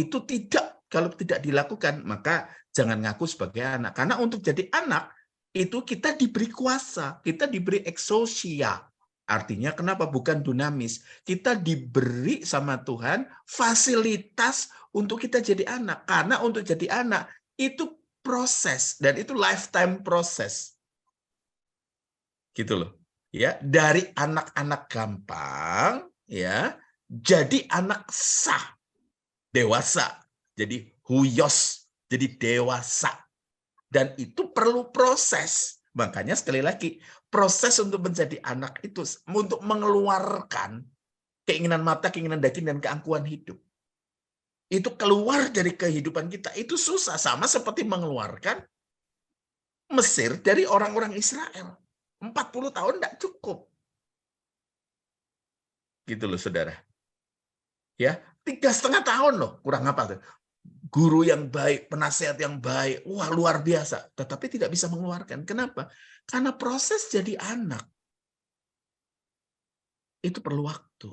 tidak dilakukan, maka jangan ngaku sebagai anak. Karena untuk jadi anak itu kita diberi kuasa, kita diberi exousia. Artinya kenapa bukan dunamis? Kita diberi sama Tuhan fasilitas untuk kita jadi anak. Karena untuk jadi anak itu proses dan itu lifetime proses. Gitu loh. Ya, dari anak-anak gampang ya jadi anak sah, dewasa. Jadi huyos, jadi dewasa. Dan itu perlu proses. Makanya sekali lagi, proses untuk menjadi anak itu untuk mengeluarkan keinginan mata, keinginan daging, dan keangkuhan hidup. Itu keluar dari kehidupan kita. Itu susah. Sama seperti mengeluarkan Mesir dari orang-orang Israel. 40 tahun tidak cukup. Gitu loh, saudara. Ya, 3,5 tahun loh. Kurang apa tuh? Guru yang baik, penasehat yang baik, wah luar biasa. Tetapi tidak bisa mengeluarkan. Kenapa? Karena proses jadi anak itu perlu waktu.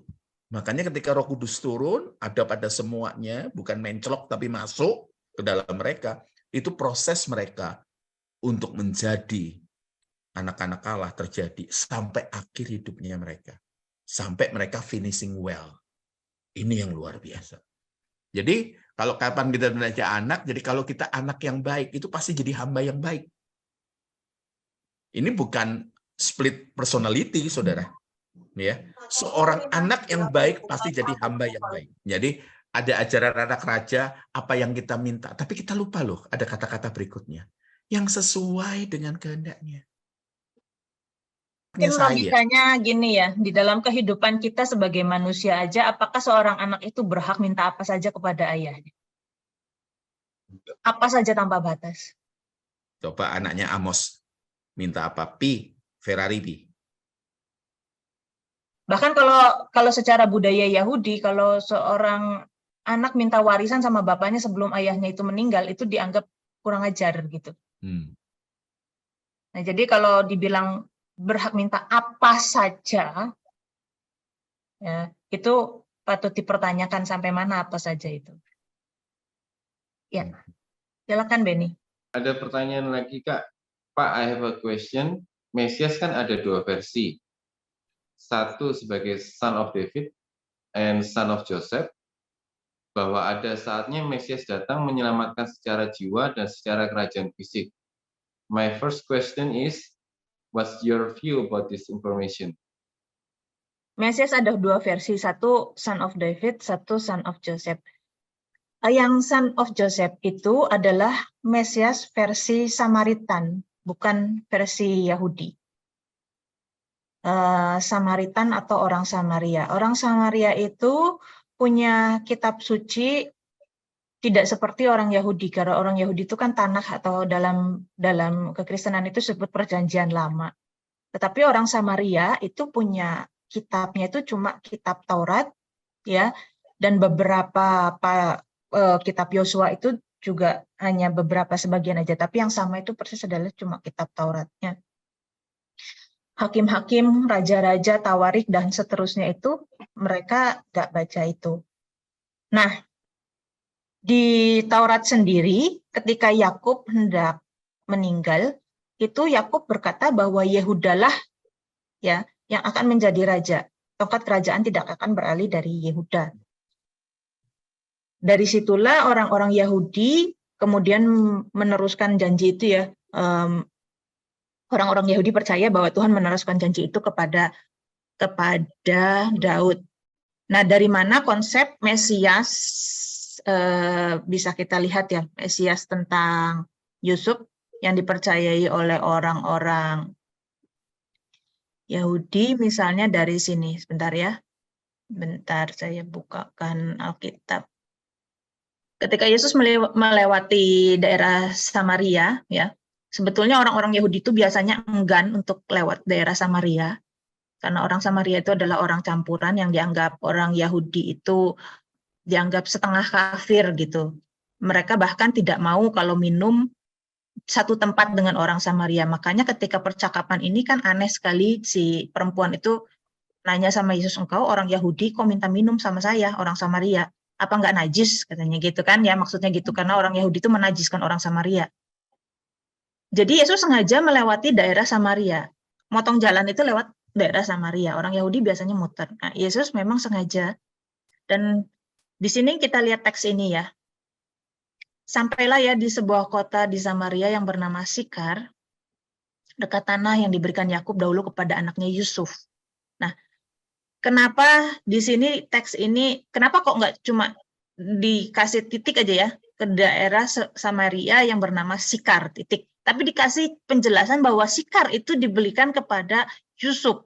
Makanya ketika Roh Kudus turun, ada pada semuanya, bukan mencelok tapi masuk ke dalam mereka, itu proses mereka untuk menjadi anak-anak Allah terjadi sampai akhir hidupnya mereka. Sampai mereka finishing well. Ini yang luar biasa. Jadi kalau kapan kita belajar anak, jadi kalau kita anak yang baik, itu pasti jadi hamba yang baik. Ini bukan split personality, saudara. Ya, seorang anak yang baik pasti jadi hamba yang baik. Jadi ada ajaran anak raja, apa yang kita minta, tapi kita lupa loh, ada kata-kata berikutnya yang sesuai dengan kehendaknya. Mungkin logikanya gini ya, di dalam kehidupan kita sebagai manusia aja, apakah seorang anak itu berhak minta apa saja kepada ayahnya? Apa saja tanpa batas. Coba anaknya Amos minta apa? Pi, Ferrari Pi. Bahkan kalau secara budaya Yahudi, kalau seorang anak minta warisan sama bapaknya sebelum ayahnya itu meninggal, itu dianggap kurang ajar gitu. Nah, jadi kalau dibilang berhak minta apa saja, ya, itu patut dipertanyakan sampai mana apa saja itu. Ya, silakan Benny. Ada pertanyaan lagi, Kak. Pak, I have a question. Mesias kan ada 2 versi. Satu sebagai son of David and son of Joseph, bahwa ada saatnya Mesias datang menyelamatkan secara jiwa dan secara kerajaan fisik. My first question is, what's your view about this information? Mesias ada 2 versi, satu son of David, satu son of Joseph. Yang son of Joseph itu adalah Mesias versi Samaritan, bukan versi Yahudi. Samaritan atau orang Samaria. Orang Samaria itu punya kitab suci tidak seperti orang Yahudi, karena orang Yahudi itu kan Tanakh atau dalam kekristenan itu disebut Perjanjian Lama. Tetapi orang Samaria itu punya kitabnya itu cuma kitab Taurat, ya, dan beberapa kitab Yosua itu juga hanya beberapa sebagian aja. Tapi yang sama itu persis adalah cuma kitab Tauratnya. hakim-hakim, raja-raja, tawarik, dan seterusnya itu mereka nggak baca itu. Nah, di Taurat sendiri, ketika Yakub hendak meninggal, itu Yakub berkata bahwa Yehudalah ya yang akan menjadi raja. Tongkat kerajaan tidak akan beralih dari Yehuda. Dari situlah orang-orang Yahudi kemudian meneruskan janji itu ya. Orang-orang Yahudi percaya bahwa Tuhan meneruskan janji itu kepada Daud. Nah, dari mana konsep Mesias bisa kita lihat ya, Mesias tentang Yusuf yang dipercayai oleh orang-orang Yahudi, misalnya dari sini. Sebentar ya. Bentar, saya bukakan Alkitab. Ketika Yesus melewati daerah Samaria, ya, sebetulnya orang-orang Yahudi itu biasanya enggan untuk lewat daerah Samaria, karena orang Samaria itu adalah orang campuran yang dianggap orang Yahudi itu dianggap setengah kafir gitu. Mereka bahkan tidak mau kalau minum satu tempat dengan orang Samaria. Makanya ketika percakapan ini kan aneh sekali, si perempuan itu nanya sama Yesus, engkau orang Yahudi kok minta minum sama saya, orang Samaria? Apa enggak najis? Katanya gitu kan ya, maksudnya gitu, karena orang Yahudi itu menajiskan orang Samaria. Jadi Yesus sengaja melewati daerah Samaria. Motong jalan itu lewat daerah Samaria. Orang Yahudi biasanya muter. Nah, Yesus memang sengaja. Dan di sini kita lihat teks ini ya. Sampailah ya di sebuah kota di Samaria yang bernama Sikar, dekat tanah yang diberikan Yakub dahulu kepada anaknya Yusuf. Nah, kenapa di sini teks ini, kenapa kok nggak cuma dikasih titik aja ya ke daerah Samaria yang bernama Sikar, titik. Tapi dikasih penjelasan bahwa Sikar itu diberikan kepada Yusuf.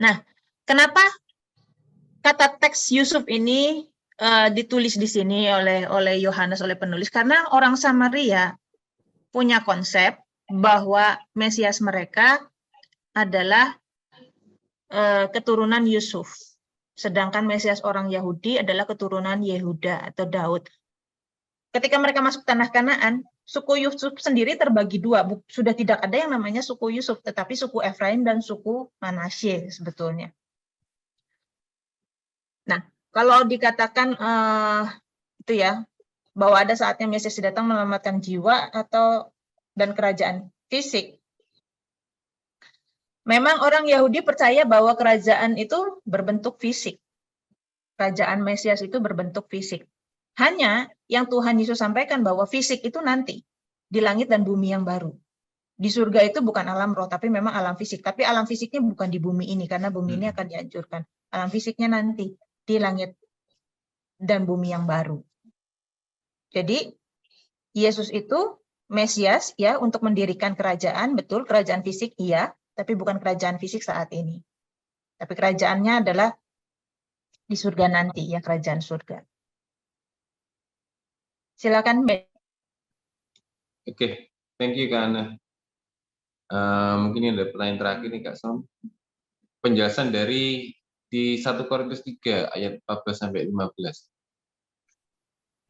Nah, kenapa kata teks Yusuf ini ditulis di sini oleh Yohanes, oleh penulis? Karena orang Samaria punya konsep bahwa Mesias mereka adalah keturunan Yusuf, sedangkan Mesias orang Yahudi adalah keturunan Yehuda atau Daud. Ketika mereka masuk tanah Kanaan, suku Yusuf sendiri terbagi dua. Sudah tidak ada yang namanya suku Yusuf, tetapi suku Efraim dan suku Manasye sebetulnya. Nah, kalau dikatakan itu ya, bahwa ada saatnya Mesias datang menyelamatkan jiwa dan kerajaan fisik. Memang orang Yahudi percaya bahwa kerajaan itu berbentuk fisik. Kerajaan Mesias itu berbentuk fisik. Hanya yang Tuhan Yesus sampaikan bahwa fisik itu nanti di langit dan bumi yang baru. Di surga itu bukan alam roh, tapi memang alam fisik. Tapi alam fisiknya bukan di bumi ini, karena bumi ini akan dihancurkan. Alam fisiknya nanti di langit dan bumi yang baru. Jadi Yesus itu Mesias ya untuk mendirikan kerajaan, betul, kerajaan fisik iya, tapi bukan kerajaan fisik saat ini. Tapi kerajaannya adalah di surga nanti ya, kerajaan surga. Silakan, Mbak. Oke, thank you Kak Ana. Mungkin ada pertanyaan terakhir nih Kak Som. Penjelasan dari di 1 Korintus 3 ayat 14 sampai 15.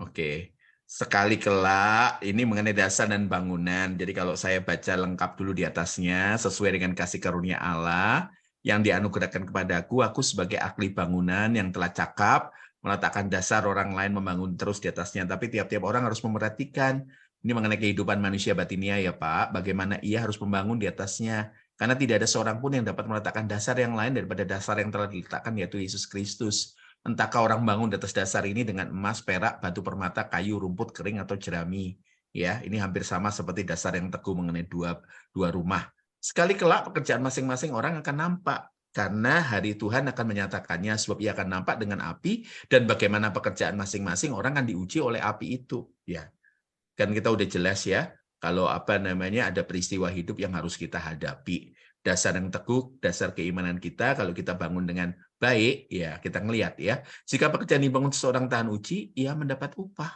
Oke. Sekali kelak, ini mengenai dasar dan bangunan. Jadi kalau saya baca lengkap dulu di atasnya, sesuai dengan kasih karunia Allah yang dianugerahkan kepadaku, aku sebagai ahli bangunan yang telah cakap, meletakkan dasar, orang lain membangun terus di atasnya. Tapi tiap-tiap orang harus memperhatikan, ini mengenai kehidupan manusia batinia ya Pak, bagaimana ia harus membangun di atasnya. Karena tidak ada seorang pun yang dapat meletakkan dasar yang lain daripada dasar yang telah diletakkan, yaitu Yesus Kristus. Entahkah orang bangun di atas dasar ini dengan emas, perak, batu permata, kayu, rumput kering, atau jerami. Ya, ini hampir sama seperti dasar yang teguh mengenai dua rumah. Sekali kelak pekerjaan masing-masing orang akan nampak. Karena hari Tuhan akan menyatakannya, sebab ia akan nampak dengan api, dan bagaimana pekerjaan masing-masing orang akan diuji oleh api itu. Ya, kan kita udah jelas ya, kalau ada peristiwa hidup yang harus kita hadapi. Dasar yang teguh, dasar keimanan kita, kalau kita bangun dengan baik, ya kita ngelihat ya. Jika pekerjaan dibangun seseorang tahan uji, ia mendapat upah.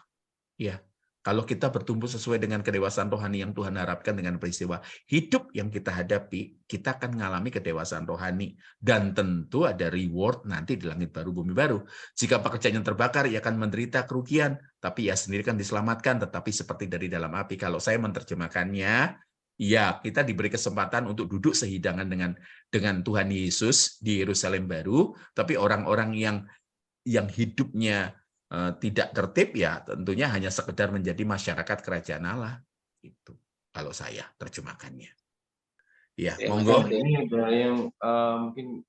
Ya, kalau kita bertumbuh sesuai dengan kedewasaan rohani yang Tuhan harapkan dengan peristiwa hidup yang kita hadapi, kita akan mengalami kedewasaan rohani. Dan tentu ada reward nanti di langit baru, bumi baru. Jika pekerjaan yang terbakar, ia akan menderita kerugian. Tapi ia sendiri kan diselamatkan, tetapi seperti dari dalam api. Kalau saya menerjemahkannya, Ya, kita diberi kesempatan untuk duduk sehidangan dengan Tuhan Yesus di Yerusalem baru, tapi orang-orang yang hidupnya tidak tertib ya tentunya hanya sekedar menjadi masyarakat kerajaan Allah. Itu kalau saya terjemahkannya. Ya, monggo. Ini ada yang mungkin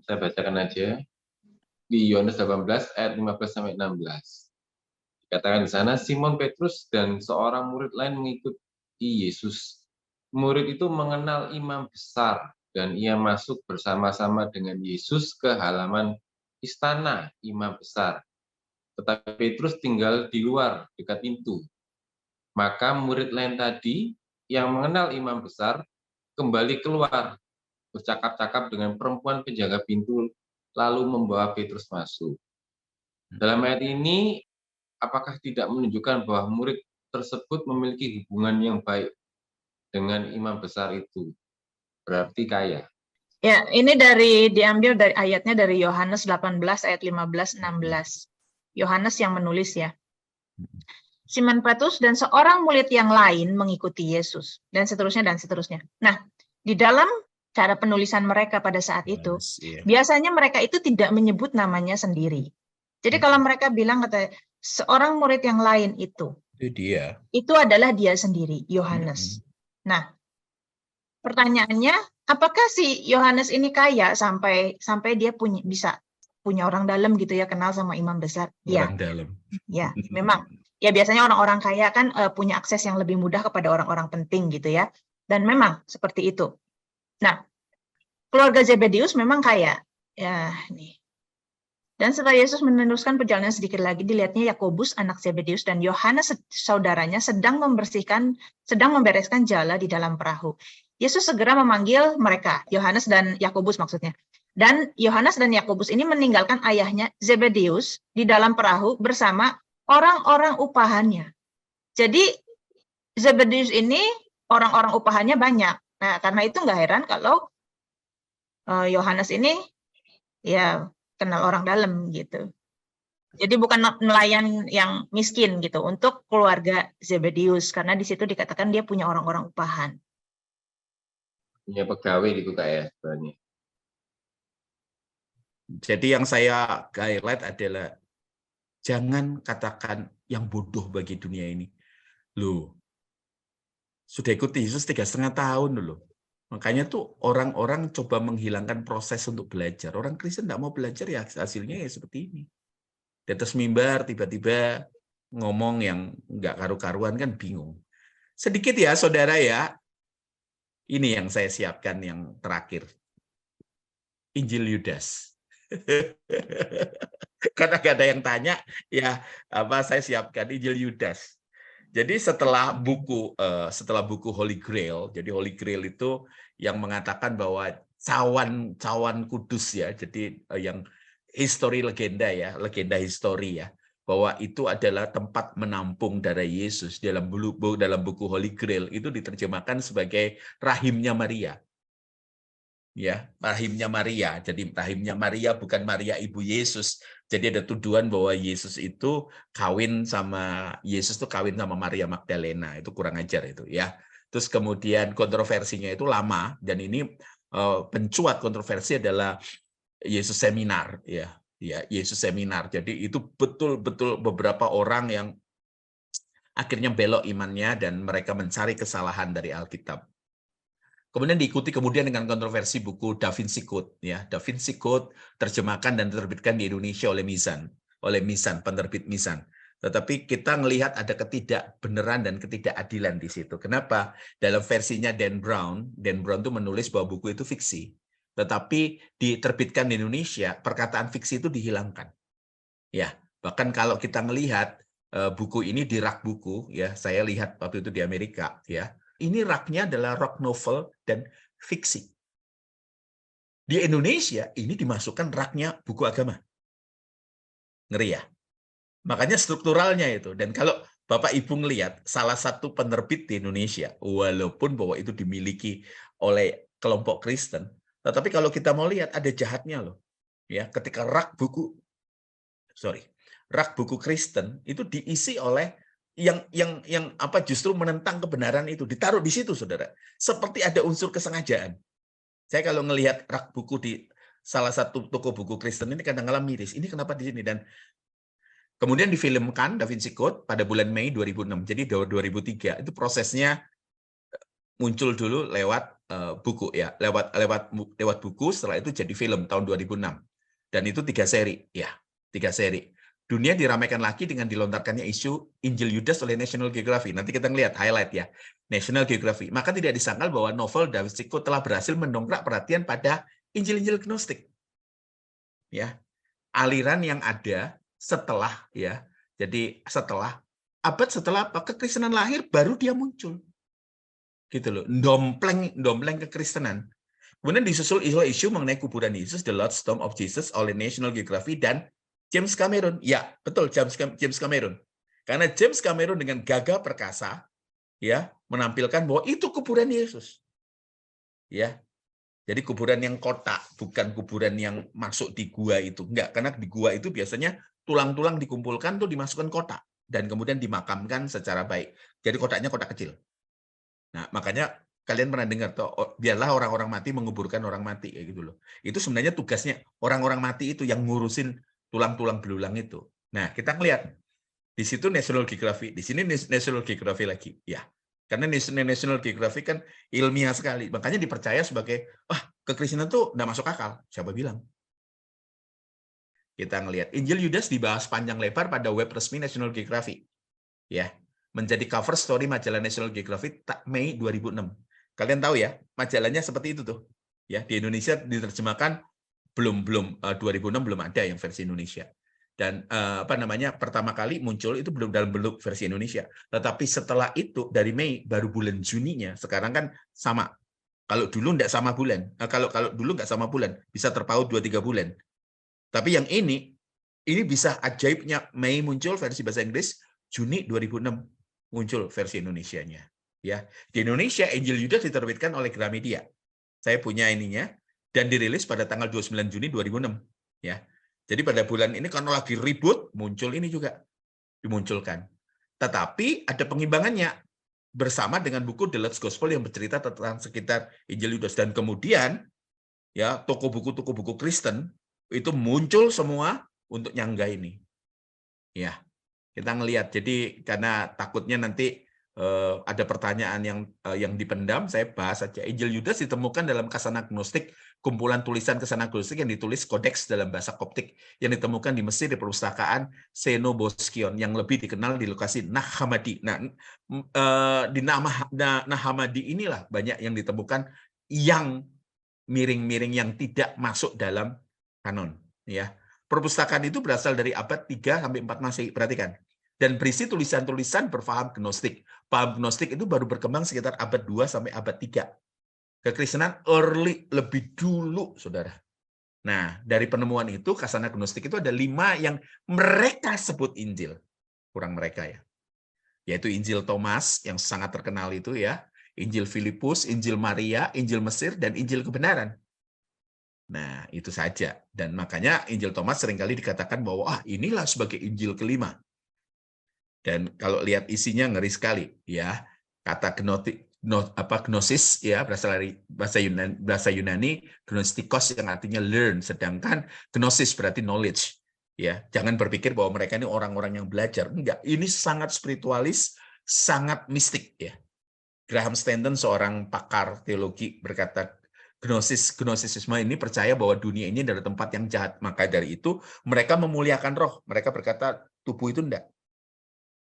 saya bacakan aja di Yohanes 18 ayat 15 sampai 16. Dikatakan di sana, Simon Petrus dan seorang murid lain mengikuti Yesus. Murid itu mengenal imam besar dan ia masuk bersama-sama dengan Yesus ke halaman istana imam besar. Tetapi Petrus tinggal di luar dekat pintu. Maka murid lain tadi yang mengenal imam besar kembali keluar bercakap-cakap dengan perempuan penjaga pintu lalu membawa Petrus masuk. Dalam ayat ini apakah tidak menunjukkan bahwa murid tersebut memiliki hubungan yang baik dengan imam besar itu? Berarti kaya. Ya, ini diambil dari ayatnya dari Yohanes 18 ayat 15-16. Yohanes yang menulis ya. Simon Petrus dan seorang murid yang lain mengikuti Yesus dan seterusnya dan seterusnya. Nah, di dalam cara penulisan mereka pada saat itu, biasanya mereka itu tidak menyebut namanya sendiri. Jadi kalau mereka bilang kata seorang murid yang lain itu dia. Itu adalah dia sendiri, Yohanes. Nah, pertanyaannya, apakah si Yohanes ini kaya sampai dia bisa punya orang dalam gitu ya, kenal sama imam besar? Orang dalam. Ya, memang. Ya biasanya orang-orang kaya kan punya akses yang lebih mudah kepada orang-orang penting gitu ya. Dan memang seperti itu. Nah, keluarga Zebedeus memang kaya. Ya, nih. Dan setelah Yesus meneruskan perjalanan sedikit lagi, dilihatnya Yakobus anak Zebedeus dan Yohanes saudaranya sedang membereskan jala di dalam perahu. Yesus segera memanggil mereka, Yohanes dan Yakobus maksudnya. Dan Yohanes dan Yakobus ini meninggalkan ayahnya Zebedeus di dalam perahu bersama orang-orang upahannya. Jadi Zebedeus ini orang-orang upahannya banyak. Nah, karena itu nggak heran kalau Yohanes ini ya kenal orang dalam gitu. Jadi bukan nelayan yang miskin gitu untuk keluarga Zebedeus karena di situ dikatakan dia punya orang-orang upahan. Punya pegawai gitu kayak sebenarnya. Jadi yang saya highlight adalah jangan katakan yang bodoh bagi dunia ini. Loh, sudah ikut Yesus 3,5 tahun loh. Makanya tuh orang-orang coba menghilangkan proses untuk belajar. Orang Kristen tidak mau belajar ya hasilnya ya seperti ini. Di atas mimbar tiba-tiba ngomong yang nggak karu-karuan kan bingung. Sedikit ya saudara ya. Ini yang saya siapkan yang terakhir. Injil Yudas. Karena nggak ada yang tanya, ya saya siapkan Injil Yudas. Jadi setelah buku Holy Grail, jadi Holy Grail itu yang mengatakan bahwa cawan kudus ya, jadi yang histori legenda ya, legenda histori ya, bahwa itu adalah tempat menampung darah Yesus dalam buku Holy Grail itu diterjemahkan sebagai rahimnya Maria. Ya, rahimnya Maria. Jadi rahimnya Maria bukan Maria ibu Yesus. Jadi ada tuduhan bahwa Yesus itu kawin sama Maria Magdalena. Itu kurang ajar itu ya. Terus kemudian kontroversinya itu lama dan ini pencuat kontroversi adalah Yesus seminar ya. Ya, Yesus seminar. Jadi itu betul-betul beberapa orang yang akhirnya belok imannya dan mereka mencari kesalahan dari Alkitab. Kemudian diikuti dengan kontroversi buku Da Vinci Code ya. Da Vinci Code terjemahkan dan diterbitkan di Indonesia oleh Misan, penerbit Misan. Tetapi kita melihat ada ketidakbenaran dan ketidakadilan di situ. Kenapa? Dalam versinya Dan Brown itu menulis bahwa buku itu fiksi. Tetapi diterbitkan di Indonesia, perkataan fiksi itu dihilangkan. Ya, bahkan kalau kita melihat buku ini di rak buku ya, saya lihat waktu itu di Amerika ya. Ini raknya adalah rak novel dan fiksi. Di Indonesia ini dimasukkan raknya buku agama. Ngeri ya? Makanya strukturalnya itu. Dan kalau Bapak Ibu ngelihat salah satu penerbit di Indonesia, walaupun bahwa itu dimiliki oleh kelompok Kristen, tetapi kalau kita mau lihat ada jahatnya loh. Ya, ketika rak buku Kristen itu diisi oleh justru menentang kebenaran itu ditaruh di situ, saudara. Seperti ada unsur kesengajaan. Saya kalau ngelihat rak buku di salah satu toko buku Kristen ini kadang-kadang miris. Ini kenapa di sini? Dan kemudian difilmkan Da Vinci Code pada bulan Mei 2006. Jadi 2003 itu prosesnya muncul dulu lewat buku ya, lewat buku. Setelah itu jadi film tahun 2006. Dan itu 3 seri, ya, 3 seri. Dunia diramaikan lagi dengan dilontarkannya isu Injil Yudas oleh National Geographic. Nanti kita lihat highlight ya, National Geographic. Maka tidak disangkal bahwa novel Da Vinci Code telah berhasil mendongkrak perhatian pada Injil-Injil Gnostik. Ya, aliran yang ada setelah ya. Jadi abad setelah kekristenan lahir baru dia muncul. Gitu loh, dompleng kekristenan. Kemudian disusul isu mengenai kuburan Yesus, The Lost Tomb of Jesus oleh National Geographic dan James Cameron. Ya, betul, James Cameron. Karena James Cameron dengan gagah perkasa ya menampilkan bahwa itu kuburan Yesus. Ya. Jadi kuburan yang kotak, bukan kuburan yang masuk di gua itu. Enggak, karena di gua itu biasanya tulang-tulang dikumpulkan tuh dimasukkan kotak dan kemudian dimakamkan secara baik. Jadi kotaknya kotak kecil. Nah, makanya kalian pernah dengar tuh, biarlah orang-orang mati menguburkan orang mati kayak gitu loh. Itu sebenarnya tugasnya orang-orang mati itu yang ngurusin tulang-tulang belulang itu. Nah, kita ngelihat di situ National Geographic, di sini National Geographic lagi. Ya. Karena National Geographic kan ilmiah sekali. Makanya dipercaya sebagai kekristenan tuh enggak masuk akal. Siapa bilang? Kita ngelihat Injil Yudas dibahas panjang lebar pada web resmi National Geographic. Ya. Menjadi cover story majalah National Geographic Mei 2006. Kalian tahu ya, majalahnya seperti itu tuh. Ya, di Indonesia diterjemahkan belum 2006 belum ada yang versi Indonesia. Dan pertama kali muncul itu belum dalam bentuk versi Indonesia. Tetapi setelah itu dari Mei baru bulan Juninya. Sekarang kan sama. Kalau dulu enggak sama bulan. Kalau dulu enggak sama bulan, bisa terpaut 2-3 bulan. Tapi yang ini bisa ajaibnya Mei muncul versi bahasa Inggris, Juni 2006 muncul versi Indonesianya. Ya, di Indonesia Injil Yudas diterbitkan oleh Gramedia. Saya punya ininya dan dirilis pada tanggal 29 Juni 2006. Ya, jadi pada bulan ini karena lagi ribut muncul ini juga dimunculkan. Tetapi ada pengimbangannya bersama dengan buku The Lost Gospel yang bercerita tentang sekitar Injil Yudas dan kemudian ya toko buku Kristen itu muncul semua untuk nyangga ini. Ya. Kita ngelihat, jadi karena takutnya nanti ada pertanyaan yang dipendam, saya bahas saja. Injil Yudas ditemukan dalam Kasana Gnostik, kumpulan tulisan Kasana Gnostik yang ditulis kodeks dalam bahasa Koptik, yang ditemukan di Mesir di perpustakaan Xenoboskion, yang lebih dikenal di lokasi Nag Hammadi. Nah, di Nag Hammadi inilah banyak yang ditemukan yang miring-miring yang tidak masuk dalam kanon. Ya. Perpustakaan itu berasal dari abad 3 sampai 4 Masehi, perhatikan. Dan berisi tulisan-tulisan berfaham Gnostik. Paham Gnostik itu baru berkembang sekitar abad 2 sampai abad 3. Kekristenan early, lebih dulu, saudara. Nah, dari penemuan itu, Kasana Gnostik itu ada 5 yang mereka sebut Injil. Kurang mereka ya. Yaitu Injil Thomas, yang sangat terkenal itu ya. Injil Filipus, Injil Maria, Injil Mesir, dan Injil Kebenaran. Nah, itu saja. Dan makanya Injil Thomas seringkali dikatakan bahwa inilah sebagai Injil kelima. Dan kalau lihat isinya ngeri sekali, ya. Kata gnosis ya berasal dari bahasa Yunani gnostikos yang artinya learn, sedangkan gnosis berarti knowledge. Ya, jangan berpikir bahwa mereka ini orang-orang yang belajar. Enggak, ini sangat spiritualis, sangat mistik ya. Graham Stanton seorang pakar teologi berkata Gnosisisme ini percaya bahwa dunia ini adalah tempat yang jahat. Maka dari itu mereka memuliakan roh. Mereka berkata tubuh itu enggak.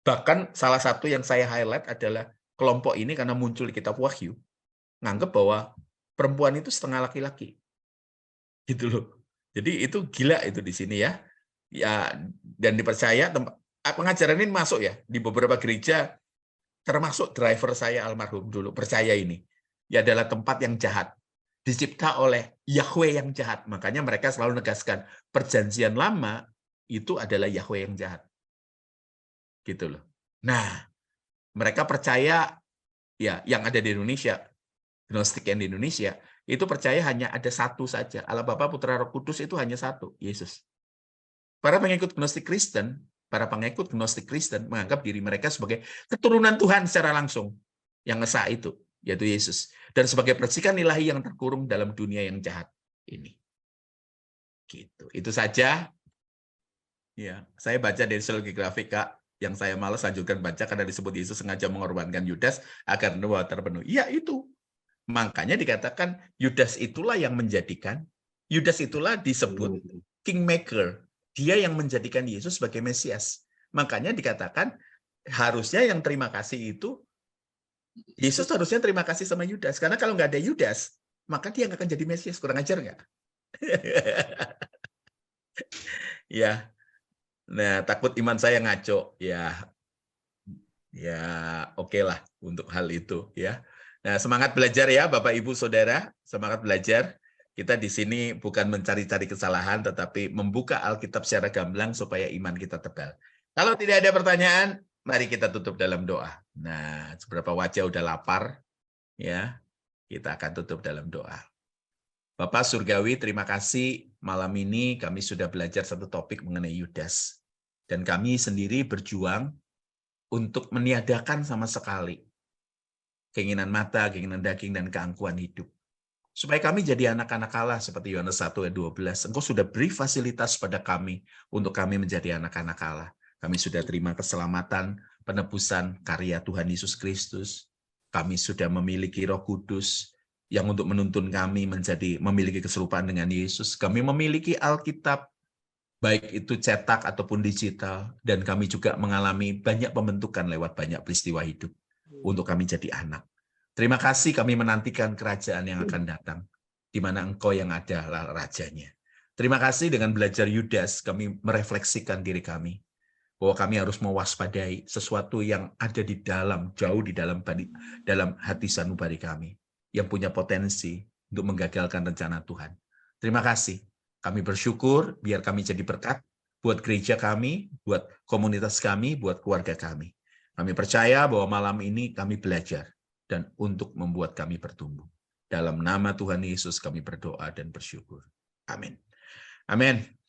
Bahkan salah satu yang saya highlight adalah kelompok ini karena muncul di kitab Wahyu, nganggep bahwa perempuan itu setengah laki-laki. Gitu loh. Jadi itu gila itu di sini ya. Ya, dan dipercaya pengajaran ini masuk ya di beberapa gereja, termasuk driver saya almarhum dulu percaya ini. Ya adalah tempat yang jahat. Dicipta oleh Yahweh yang jahat. Makanya mereka selalu negaskan perjanjian lama itu adalah Yahweh yang jahat. Gitu loh. Nah, mereka percaya ya yang ada di Indonesia, Gnostik yang di Indonesia, itu percaya hanya ada satu saja. Allah Bapa, Putra, Roh Kudus itu hanya satu, Yesus. Para pengikut Gnostik Kristen para pengikut Gnostik Kristen menganggap diri mereka sebagai keturunan Tuhan secara langsung, yang esa itu, yaitu Yesus, dan sebagai percikan ilahi yang terkurung dalam dunia yang jahat ini. Gitu. Itu saja. Ya, saya baca dari segi grafik, Kak, yang saya malas lanjutkan baca karena disebut Yesus sengaja mengorbankan Yudas agar nubuat terpenuhi. Ya, itu. Makanya dikatakan Yudas itulah yang menjadikan, Yudas itulah disebut kingmaker. Dia yang menjadikan Yesus sebagai Mesias. Makanya dikatakan harusnya yang terima kasih itu, Yesus harusnya terima kasih sama Yudas. Karena kalau nggak ada Yudas, maka dia nggak akan jadi Mesias. Kurang ajar nggak? Ya. Nah, takut iman saya ngaco. Ya oke lah untuk hal itu. Ya. Nah, semangat belajar ya Bapak Ibu Saudara. Semangat belajar. Kita di sini bukan mencari-cari kesalahan, tetapi membuka Alkitab secara gamblang supaya iman kita tebal. Kalau tidak ada pertanyaan, mari kita tutup dalam doa. Nah, seberapa wajah udah lapar, ya, kita akan tutup dalam doa. Bapak Surgawi, terima kasih malam ini kami sudah belajar satu topik mengenai Yudas. Dan kami sendiri berjuang untuk meniadakan sama sekali keinginan mata, keinginan daging, dan keangkuhan hidup. Supaya kami jadi anak-anak Allah seperti Yohanes 1 ayat 12. Engkau sudah beri fasilitas pada kami untuk kami menjadi anak-anak Allah. Kami sudah terima keselamatan, penebusan, karya Tuhan Yesus Kristus. Kami sudah memiliki Roh Kudus yang untuk menuntun kami menjadi memiliki keserupaan dengan Yesus. Kami memiliki Alkitab, baik itu cetak ataupun digital, dan kami juga mengalami banyak pembentukan lewat banyak peristiwa hidup untuk kami jadi anak. Terima kasih kami menantikan kerajaan yang akan datang, di mana Engkau yang adalah rajanya. Terima kasih dengan belajar Yudas, kami merefleksikan diri kami, bahwa kami harus mewaspadai sesuatu yang ada di dalam, jauh di dalam hati sanubari kami, yang punya potensi untuk menggagalkan rencana Tuhan. Terima kasih. Kami bersyukur biar kami jadi berkat buat gereja kami, buat komunitas kami, buat keluarga kami. Kami percaya bahwa malam ini kami belajar dan untuk membuat kami bertumbuh. Dalam nama Tuhan Yesus kami berdoa dan bersyukur. Amin. Amin.